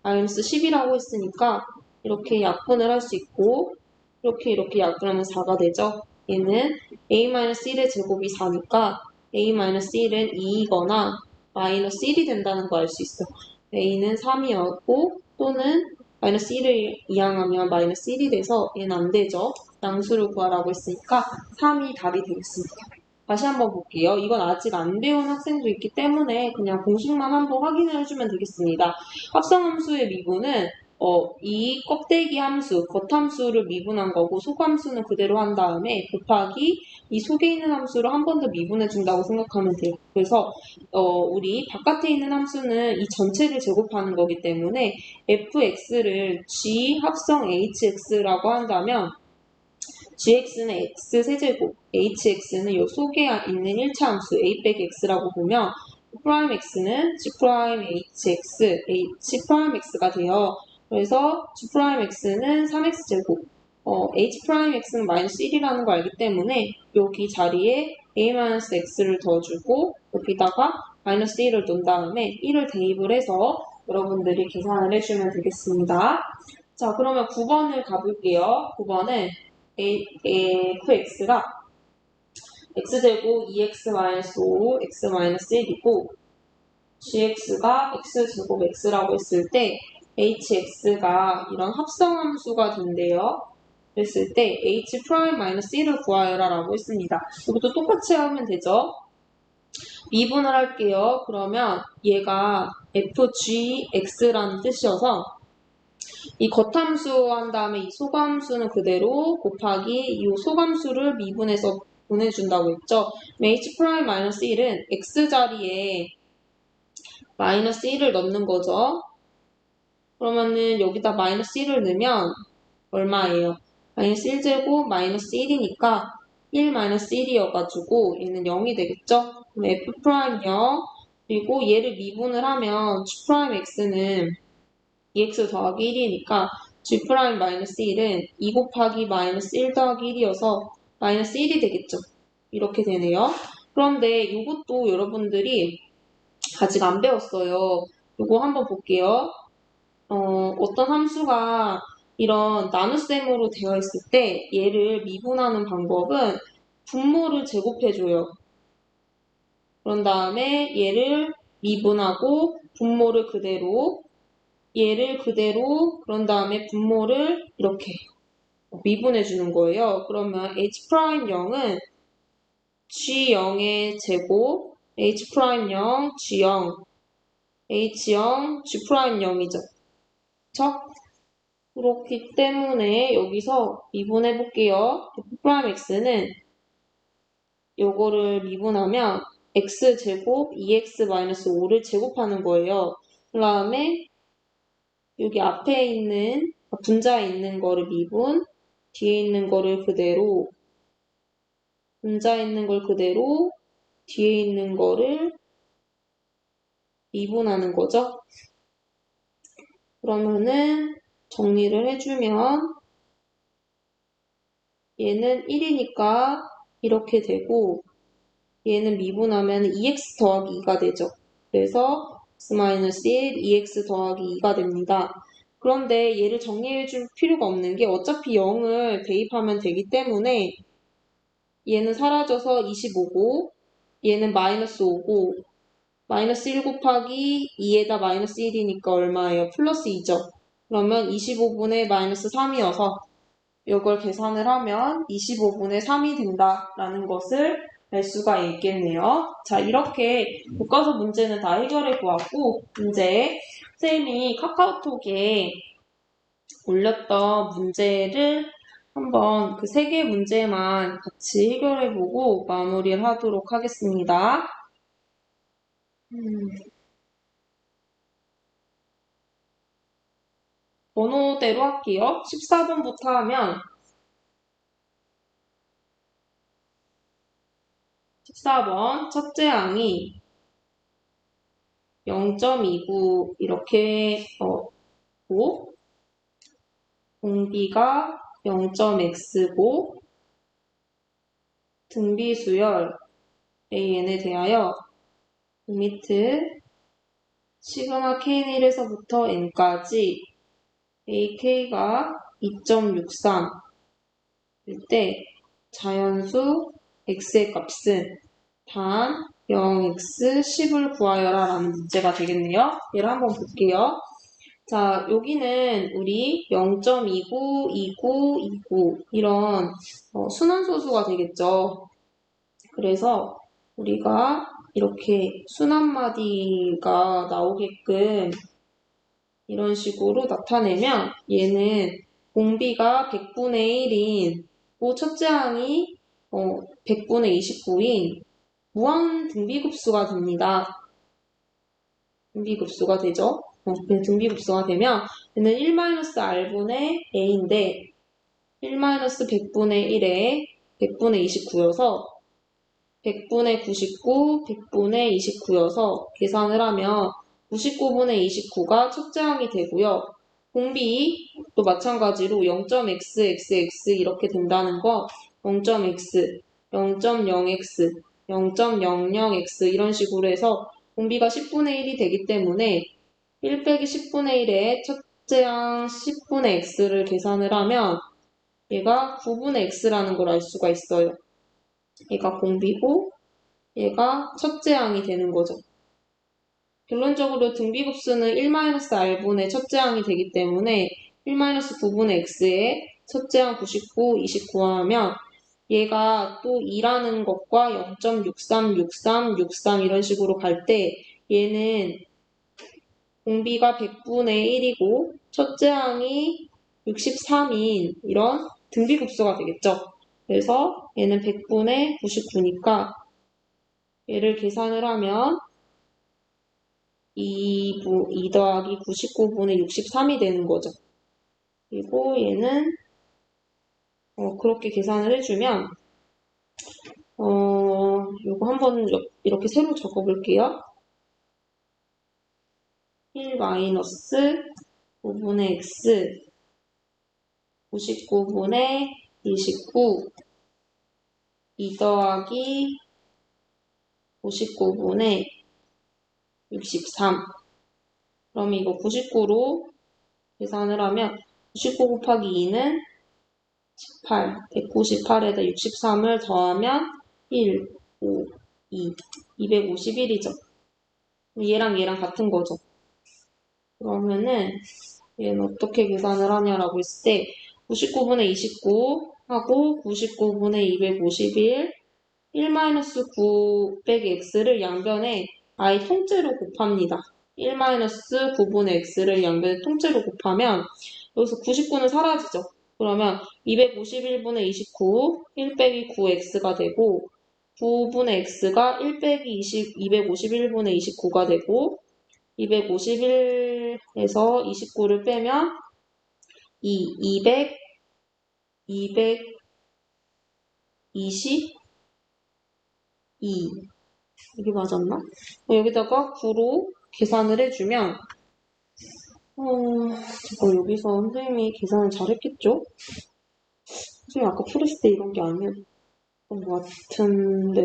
마이너스 10이라고 했으니까 이렇게 약분을 할 수 있고 이렇게 약분하면 4가 되죠. 얘는 a-1의 제곱이 4니까 a-1은 2이거나 마이너스 1이 된다는 거 알 수 있어. a는 3이었고 또는 마이너스 1을 이항하면 마이너스 1이 돼서 얘는 안 되죠. 양수를 구하라고 했으니까 3이 답이 되겠습니다. 다시 한번 볼게요. 이건 아직 안 배운 학생도 있기 때문에 그냥 공식만 한번 확인을 해주면 되겠습니다. 합성함수의 미분은 이 껍데기 함수, 겉함수를 미분한 거고 속함수는 그대로 한 다음에 곱하기 이 속에 있는 함수를 한 번 더 미분해 준다고 생각하면 돼요. 그래서 우리 바깥에 있는 함수는 이 전체를 제곱하는 거기 때문에 fx를 g 합성 hx라고 한다면 gx는 x세제곱, hx는 이 속에 있는 1차 함수 a-x라고 보면 g'x는 g'hx, h'x가 돼요. 그래서 g'x는 3x제곱, h'x는 마이너스 1이라는 걸 알기 때문에 여기 자리에 a-x를 더주고 여기다가 마이너스 1을 놓은 다음에 1을 대입을 해서 여러분들이 계산을 해주면 되겠습니다. 자, 그러면 9번을 가볼게요. 9번은 fx가 x제곱 2x-5 x-1이고 gx가 x제곱 x라고 했을 때 hx가 이런 합성함수가 된대요. 그랬을 때 h'-1을 구하여라 라고 했습니다. 이것도 똑같이 하면 되죠. 미분을 할게요. 그러면 얘가 fgx라는 뜻이어서 이 겉함수 한 다음에 이 소감수는 그대로 곱하기 이 소감수를 미분해서 보내준다고 했죠. h'-1은 x자리에 마이너스 1을 넣는 거죠. 그러면은 여기다 마이너스 1을 넣으면 얼마예요? 마이너스 1제곱 마이너스 1이니까 1 마이너스 1이어가지고 얘는 0이 되겠죠? 그럼 f' 0 그리고 얘를 미분을 하면 g'x는 2x 더하기 1이니까 g'-1은 2 곱하기 마이너스 1 더하기 1이어서 마이너스 1이 되겠죠. 이렇게 되네요. 그런데 이것도 여러분들이 아직 안 배웠어요. 이거 한번 볼게요. 어떤 함수가 이런 나눗셈으로 되어 있을 때 얘를 미분하는 방법은 분모를 제곱해줘요. 그런 다음에 얘를 미분하고 분모를 그대로 얘를 그대로 그런 다음에 분모를 이렇게 미분해 주는 거예요. 그러면 h'0은 g0의 제곱 h'0 g0 h0 g'0이죠. 그쵸? 그렇기 때문에 여기서 미분해 볼게요. f'x는 요거를 미분하면 x제곱 2x-5를 제곱하는 거예요. 그 다음에 여기 앞에 있는 분자에 있는 거를 미분, 뒤에 있는 거를 그대로 분자에 있는 걸 그대로 뒤에 있는 거를 미분하는 거죠. 그러면은 정리를 해주면 얘는 1이니까 이렇게 되고 얘는 미분하면 2x 더하기 2가 되죠. 그래서 x-1, 2x 더하기 2가 됩니다. 그런데 얘를 정리해 줄 필요가 없는 게 어차피 0을 대입하면 되기 때문에 얘는 사라져서 25고 얘는 마이너스 5고 마이너스 1 곱하기 2에다 마이너스 1이니까 얼마예요? 플러스 2죠. 그러면 25분의 마이너스 3이어서 이걸 계산을 하면 25분의 3이 된다라는 것을 알 수가 있겠네요. 자, 이렇게 교과서 문제는 다 해결해 보았고 이제 쌤이 카카오톡에 올렸던 문제를 한번 그 3개 문제만 같이 해결해 보고 마무리를 하도록 하겠습니다. 번호대로 할게요. 14번부터 하면 14번 첫째 항이 0.29 이렇게 고 공비가 0.x고 등비수열 AN에 대하여 리미트 시그마 K1에서부터 N까지 AK가 2.63일 때 자연수 X의 값은 단 0x 10을 구하여라 라는 문제가 되겠네요. 얘를 한번 볼게요. 자, 여기는 우리 0.29, 29, 29 이런 순환소수가 되겠죠. 그래서 우리가 이렇게 순환마디가 나오게끔 이런 식으로 나타내면 얘는 공비가 100분의 1인 첫째 항이 100분의 29인 무한 등비급수가 됩니다. 등비급수가 되죠. 등비급수가 되면 얘는 1-r분의 a인데 1-100분의 1에 100분의 29여서 100분의 99, 100분의 29여서 계산을 하면 99분의 29가 첫째 항이 되고요. 공비도 마찬가지로 0.xxx 이렇게 된다는 거 0.x, 0.0x, 0.00x 이런 식으로 해서 공비가 10분의 1이 되기 때문에 1 빼기 10분의 1에 첫째 항 10분의 x를 계산을 하면 얘가 9분의 x라는 걸 알 수가 있어요. 얘가 공비고 얘가 첫째 항이 되는 거죠. 결론적으로 등비급수는 1-r분의 첫째 항이 되기 때문에 1-9분의 x에 첫째 항 99, 29 하면 얘가 또 2라는 것과 0.63, 63, 63 이런 식으로 갈 때 얘는 공비가 100분의 1이고 첫째 항이 63인 이런 등비급수가 되겠죠. 그래서 얘는 100분의 99니까 얘를 계산을 하면 2 더하기 99분의 63이 되는 거죠. 그리고 얘는 그렇게 계산을 해주면 요거 한번 이렇게 새로 적어볼게요. 1-5분의 x 99분의 29 2 더하기 99분의 63 그럼 이거 99로 계산을 하면 99 곱하기 2는 18 198에다 63을 더하면 1, 5, 2 251이죠. 얘랑 얘랑 같은 거죠. 그러면은 얘는 어떻게 계산을 하냐라고 했을 때 99분의 29 하고 99분의 251 1-9 빼기 x를 양변에 아예 통째로 곱합니다. 1-9분의 x를 양변에 통째로 곱하면 여기서 99는 사라지죠. 그러면 251분의 29, 1 빼기 9x가 되고 9분의 x가 1 빼기 251분의 29가 되고 251에서 29를 빼면 200, 222 이게 맞았나? 여기다가 9로 계산을 해주면 잠깐 여기서 선생님이 계산을 잘했겠죠? 선생님 아까 풀었을 때 이런 게 아니었던 것 같은데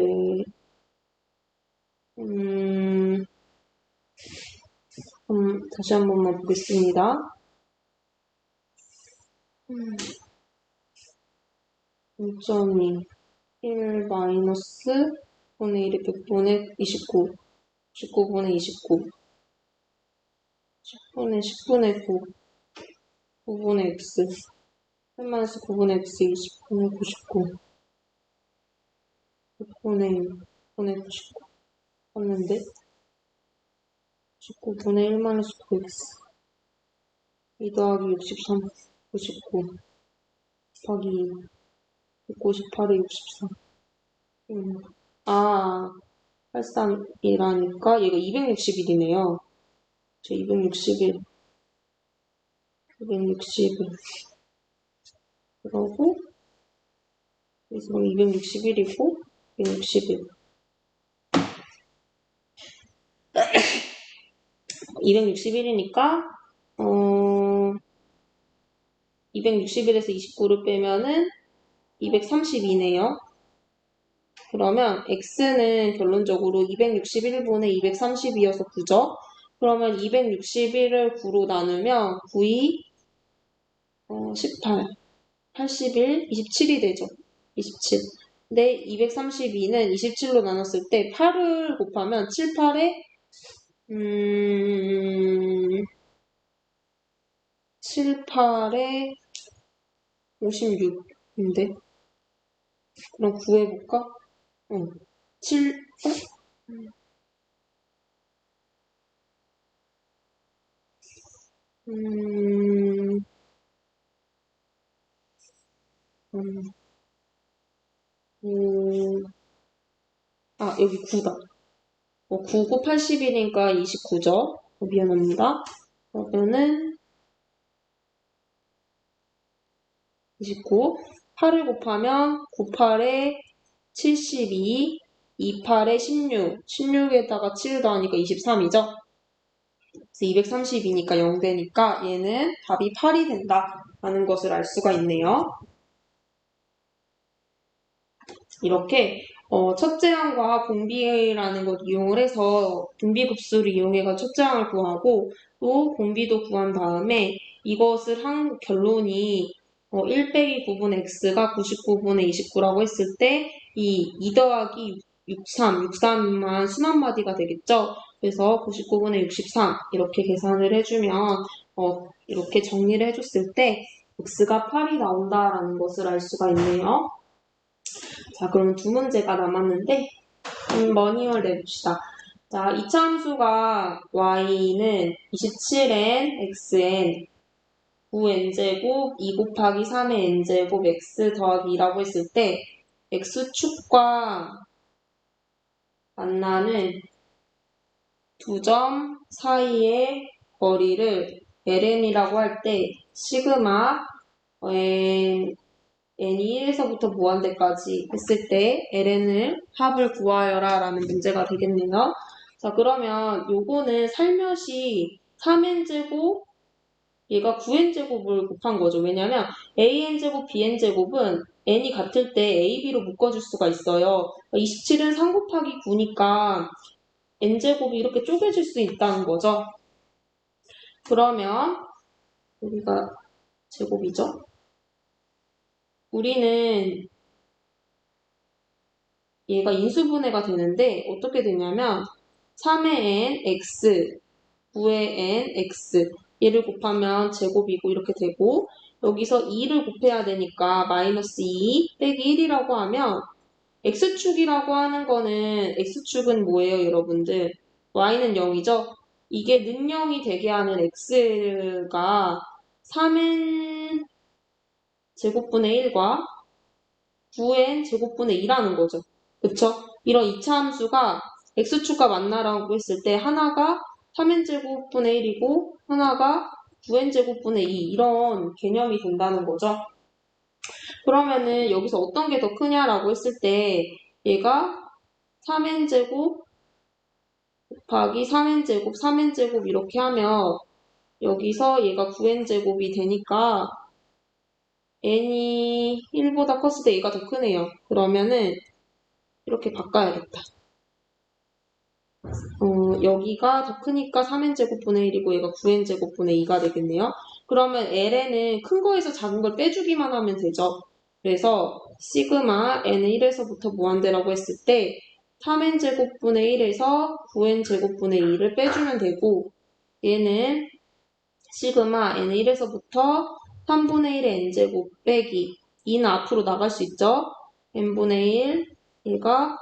다시 한 번만 보겠습니다. 0.2 1 마이너스 9분의 1이 100분의 29 19분의 29 10분의 10분의 9 9분의 x 1 마이너스 9분의 x 20분의 99 6분의 1 9분의 99 봤는데 19분의 1 마이너스 9x 2 더하기 63 99 곱하기 198에 63 83이라니까 얘가 261이네요. 저 261 그러고 그래서 261이고 261 261이니까 261에서 29를 빼면은 232네요. 그러면 x는 결론적으로 261분의 232여서 9죠. 그러면 261을 9로 나누면 9이 18, 81, 27이 되죠. 27. 근데 232는 27로 나눴을 때 8을 곱하면 7, 8에 7, 8에 56인데 그럼 구해볼까? 7, 여기 9다. 9, 9, 80이니까 29죠. 미안합니다. 그러면은 29. 8을 곱하면 9, 8에 72, 2, 8에 16. 16에다가 7 더하니까 23이죠. 그래서 232니까 0 되니까 얘는 답이 8이 된다라는 것을 알 수가 있네요. 이렇게 첫째항과 공비라는 것 이용을 해서 분비급수를 이용해서 첫째항을 구하고 또 공비도 구한 다음에 이것을 한 결론이 1 빼기 9분의 x가 99분의 29라고 했을 때 이 2 더하기 63만 순한마디가 되겠죠. 그래서 99분의 63 이렇게 계산을 해주면 이렇게 정리를 해줬을 때 x가 8이 나온다라는 것을 알 수가 있네요. 자, 그럼 두 문제가 남았는데 머니월 내봅시다. 자, 이차 함수가 y는 27n, xn, 9n제곱, 2 곱하기 3의 n제곱, x 더하기 2라고 했을 때 x축과 만나는 두 점 사이의 거리를 ln이라고 할 때 시그마 n이 1에서부터 무한대까지 했을 때 ln을 합을 구하여라 라는 문제가 되겠네요. 자, 그러면 요거는 살며시 3n제곱 얘가 9n제곱을 곱한 거죠. 왜냐면 an제곱, bn제곱은 n이 같을 때 ab로 묶어줄 수가 있어요. 27은 3 곱하기 9니까 n제곱이 이렇게 쪼개질 수 있다는 거죠. 그러면 여기가 제곱이죠. 우리는 얘가 인수분해가 되는데 어떻게 되냐면 3의 n, x, 9의 n, x 얘를 곱하면 제곱이고 이렇게 되고 여기서 2를 곱해야 되니까 마이너스 2 빼기 1이라고 하면 x축이라고 하는 거는 x축은 뭐예요 여러분들? y는 0이죠? 이게 는0이 되게 하는 x가 3n 제곱분의 1과 9n 제곱분의 2라는 거죠. 그쵸? 이런 2차 함수가 x축과 만나라고 했을 때 하나가 3n제곱분의 1이고 하나가 9n제곱분의 2 이런 개념이 된다는 거죠. 그러면은 여기서 어떤 게 더 크냐라고 했을 때 얘가 3n제곱 곱하기 3n제곱, 3n제곱 이렇게 하면 여기서 얘가 9n제곱이 되니까 n이 1보다 컸을 때 얘가 더 크네요. 그러면은 이렇게 바꿔야겠다. 여기가 더 크니까 3n제곱분의 1이고 얘가 9n제곱분의 2가 되겠네요. 그러면 ln은 큰 거에서 작은 걸 빼주기만 하면 되죠. 그래서 시그마 n은 1에서부터 무한대라고 했을 때 3n제곱분의 1에서 9n제곱분의 2를 빼주면 되고 얘는 시그마 n은 1에서부터 3분의 1의 n제곱 빼기 2는 앞으로 나갈 수 있죠? n분의 1 얘가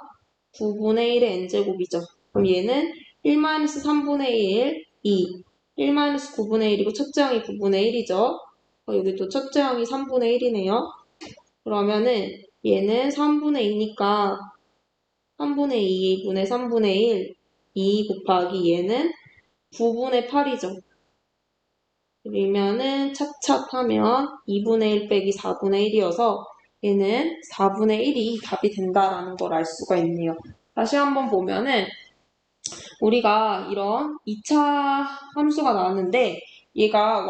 9분의 1의 n제곱이죠. 그럼 얘는 1-3분의 1, 2 1-9분의 1이고 첫째 항이 9분의 1이죠. 여기 또 첫째 항이 3분의 1이네요. 그러면은 얘는 3분의 2니까 3분의 2분의 3분의 1, 2 곱하기 얘는 9분의 8이죠. 그러면은 찹찹하면 2분의 1 빼기 4분의 1이어서 얘는 4분의 1이 답이 된다라는 걸 알 수가 있네요. 다시 한번 보면은 우리가 이런 2차 함수가 나왔는데 얘가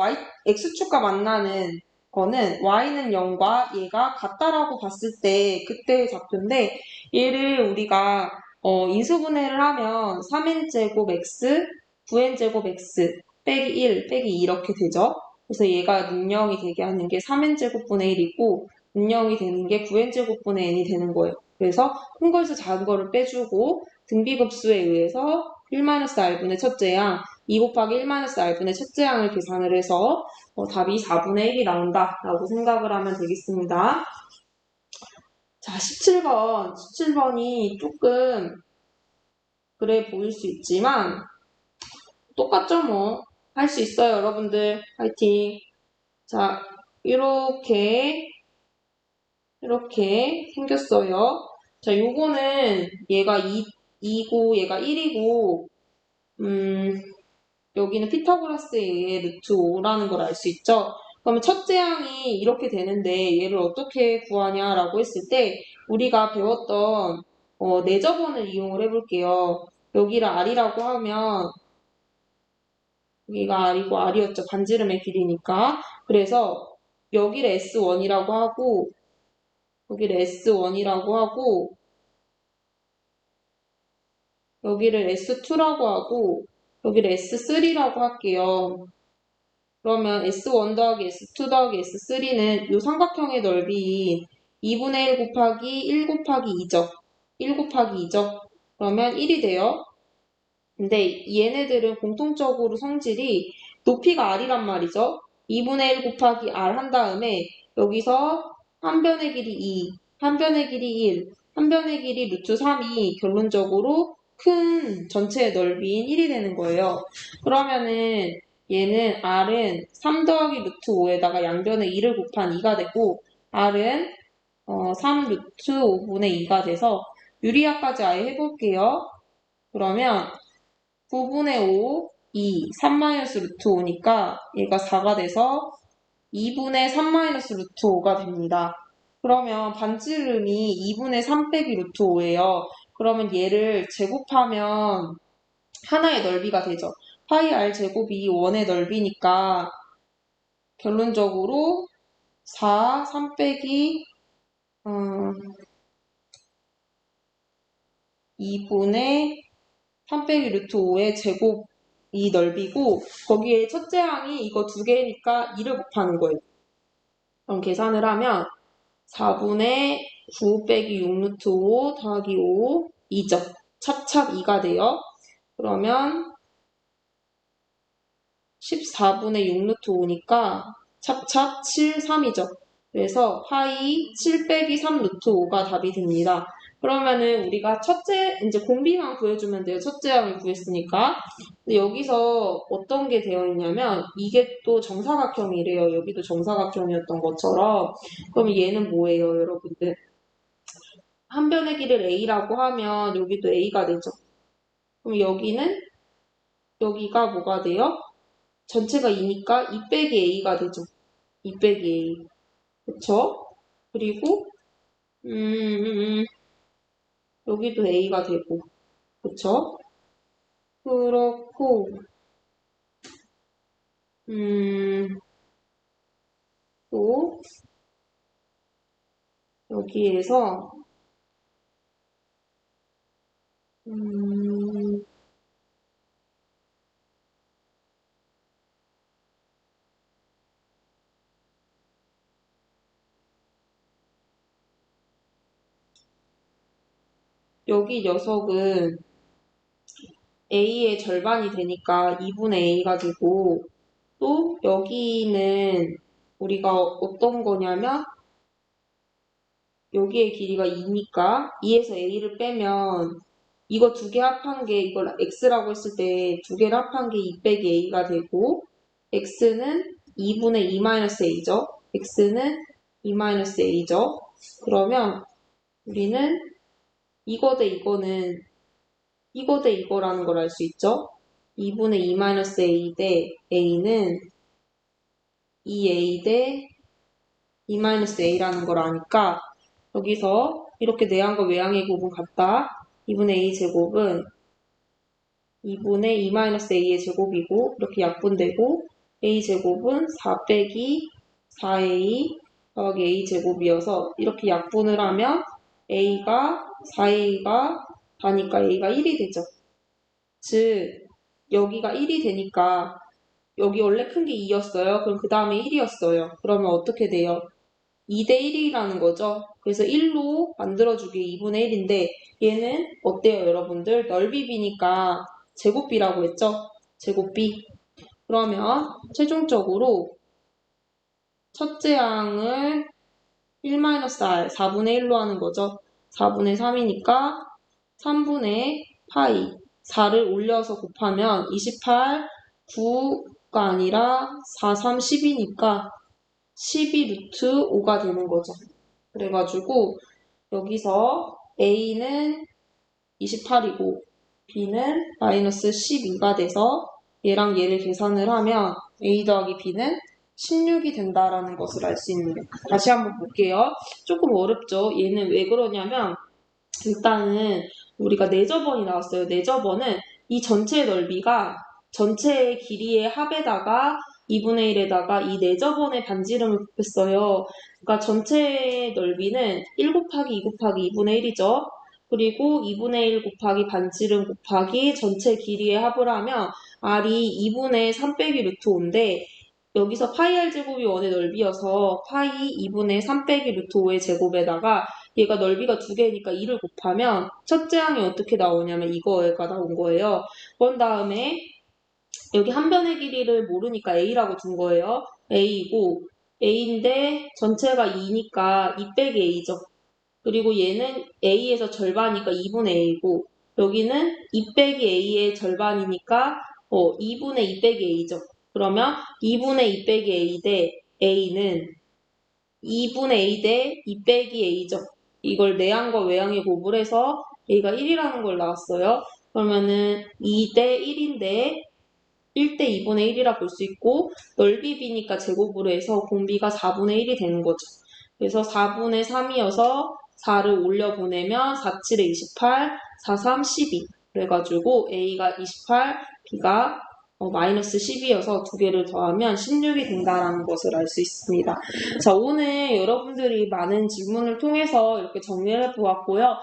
x축과 만나는 거는 y는 0과 얘가 같다라고 봤을 때 그때의 좌표인데 얘를 우리가 인수분해를 하면 3n제곱 x, 9n제곱 x 빼기 1 빼기 2 이렇게 되죠. 그래서 얘가 능령이 되게 하는 게 3n제곱분의 1이고 능령이 되는 게 9n제곱분의 n이 되는 거예요. 그래서 큰 거에서 작은 거를 빼주고 등비급수에 의해서 1-r분의 첫째 양, 2 곱하기 1-r분의 첫째 양을 계산을 해서 답이 4분의 1이 나온다라고 생각을 하면 되겠습니다. 자, 17번이 조금 그래 보일 수 있지만 똑같죠 뭐. 할 수 있어요 여러분들. 파이팅. 자, 이렇게 생겼어요. 자, 요거는 얘가 2고 얘가 1이고 여기는 피타고라스에 의해 루트 5라는 걸 알 수 있죠. 그러면 첫째 항이 이렇게 되는데 얘를 어떻게 구하냐라고 했을 때 우리가 배웠던 내저번을 이용을 해볼게요. 여기를 r이라고 하면 여기가 r이고 r이었죠. 반지름의 길이니까. 그래서 여기를 S1이라고 하고 여기를 S1이라고 하고 여기를 S2라고 하고 여기를 S3라고 할게요. 그러면 S1 더하기 S2 더하기 S3는 이 삼각형의 넓이인 2분의 1 곱하기 1 곱하기 2죠. 1 곱하기 2죠. 그러면 1이 돼요. 근데 얘네들은 공통적으로 성질이 높이가 r이란 말이죠. 2분의 1 곱하기 r 한 다음에 여기서 한 변의 길이 2, 한 변의 길이 1, 한 변의 길이 루트 3이 결론적으로 큰 전체의 넓이인 1이 되는 거예요. 그러면은 얘는 r은 3 더하기 루트 5에다가 양변의 2를 곱한 2가 되고 r은 3 루트 5분의 2가 돼서 유리화까지 아예 해볼게요. 그러면 9분의 5, 2, 3-루트 5니까 얘가 4가 돼서 2분의 3-루트 5가 됩니다. 그러면 반지름이 2분의 3 빼기 루트 5예요. 그러면 얘를 제곱하면 하나의 넓이가 되죠. 파이 r 제곱이 원의 넓이니까 결론적으로 4, 3 빼기 2분의 3 빼기 루트 5의 제곱이 넓이고 거기에 첫째 항이 이거 두 개니까 2를 곱하는 거예요. 그럼 계산을 하면 4분의 9 빼기 6 루트 5 더하기 5 2죠. 찹찹 2가 돼요. 그러면 14분의 6 루트 5니까 찹찹 7, 3이죠. 그래서 파이 7 빼기 3 루트 5가 답이 됩니다. 그러면은 우리가 이제 공비만 구해주면 돼요. 첫째 항을 구했으니까. 근데 여기서 어떤 게 되어 있냐면 이게 또 정사각형이래요. 여기도 정사각형이었던 것처럼. 그럼 얘는 뭐예요, 여러분들? 한 변의 길을 A라고 하면 여기도 A가 되죠. 그럼 여기가 뭐가 돼요? 전체가 2니까 2 빼기 A가 되죠. 2 빼기 A. 그쵸? 그리고 여기도 A가 되고. 그쵸? 그렇고 또 여기에서 여기 녀석은 A의 절반이 되니까 2분의 A가 되고, 또 여기는 우리가 어떤 거냐면 여기의 길이가 2니까 2에서 A를 빼면 이거 두 개 합한 게 이걸 X라고 했을 때 두 개를 합한 게 2 빼기 A가 되고 X는 2분의 2-A죠. X는 2-A죠. 그러면 우리는 이거 대 이거는 이거 대 이거라는 걸 알 수 있죠. 2분의 2-A 대 A는 2A 대 2-A라는 걸 아니까 여기서 이렇게 내항과 외항의 곱은 같다. 2분의 A 제곱은 2분의 2-A의 제곱이고 이렇게 약분되고 A 제곱은 4 빼기 4A 더하기 A 제곱이어서 이렇게 약분을 하면 A가 4A가 다니까 A가 1이 되죠. 즉 여기가 1이 되니까 여기 원래 큰 게 2였어요. 그럼 그 다음에 1이었어요. 그러면 어떻게 돼요? 2대 1이라는 거죠. 그래서 1로 만들어주기 2분의 1인데 얘는 어때요 여러분들? 넓이 b니까 제곱 b라고 했죠? 제곱 b. 그러면 최종적으로 첫째 항을 1-r 4분의 1로 하는 거죠. 4분의 3이니까 3분의 파이 4를 올려서 곱하면 28, 9가 아니라 4, 3, 10이니까 12 루트 5가 되는 거죠. 그래가지고 여기서 A는 28이고 B는 마이너스 12가 돼서 얘랑 얘를 계산을 하면 A 더하기 B는 16이 된다라는 것을 알 수 있는 거예요. 다시 한번 볼게요. 조금 어렵죠? 얘는 왜 그러냐면 일단은 우리가 내저번이 나왔어요. 내저번은 이 전체 넓이가 전체의 길이의 합에다가 2분의 1에다가 이 내저번의 반지름을 곱했어요. 그러니까 전체 넓이는 1 곱하기 2 곱하기 2분의 1이죠. 그리고 2분의 1 곱하기 반지름 곱하기 전체 길이의 합을 하면 R이 2분의 3 빼기 루트 5인데 여기서 파이 R 제곱이 원의 넓이여서 파이 2분의 3 빼기 루트 5의 제곱에다가 얘가 넓이가 두 개니까 2를 곱하면 첫째 항이 어떻게 나오냐면 이거가 나온 거예요. 그런 다음에 여기 한 변의 길이를 모르니까 A라고 둔 거예요. A이고 A인데 전체가 2니까 2 빼기 A죠. 그리고 얘는 A에서 절반이니까 2분의 A고 여기는 2 빼기 A의 절반이니까 2분의 2 빼기 A죠. 그러면 2분의 2 빼기 A 대 A는 2분의 A 대 2 빼기 A죠. 이걸 내항과 외항의 곱을 해서 A가 1이라는 걸 나왔어요. 그러면은 2 대 1인데 1 대 2분의 1이라 볼 수 있고 넓이 b니까 제곱으로 해서 공비가 4분의 1이 되는 거죠. 그래서 4분의 3이어서 4를 올려보내면 4, 7에 28, 4, 3, 12 그래가지고 A가 28, B가 마이너스 12여서 두 개를 더하면 16이 된다는 것을 알 수 있습니다. 자, 오늘 여러분들이 많은 질문을 통해서 이렇게 정리를 해보았고요.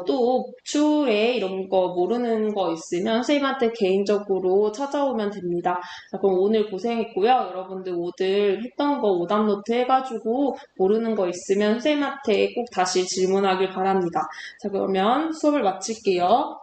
또 추후에 이런 거 모르는 거 있으면 선생님한테 개인적으로 찾아오면 됩니다. 자, 그럼 오늘 고생했고요. 여러분들 오늘 했던 거 오답노트 해가지고 모르는 거 있으면 선생님한테 꼭 다시 질문하길 바랍니다. 자, 그러면 수업을 마칠게요.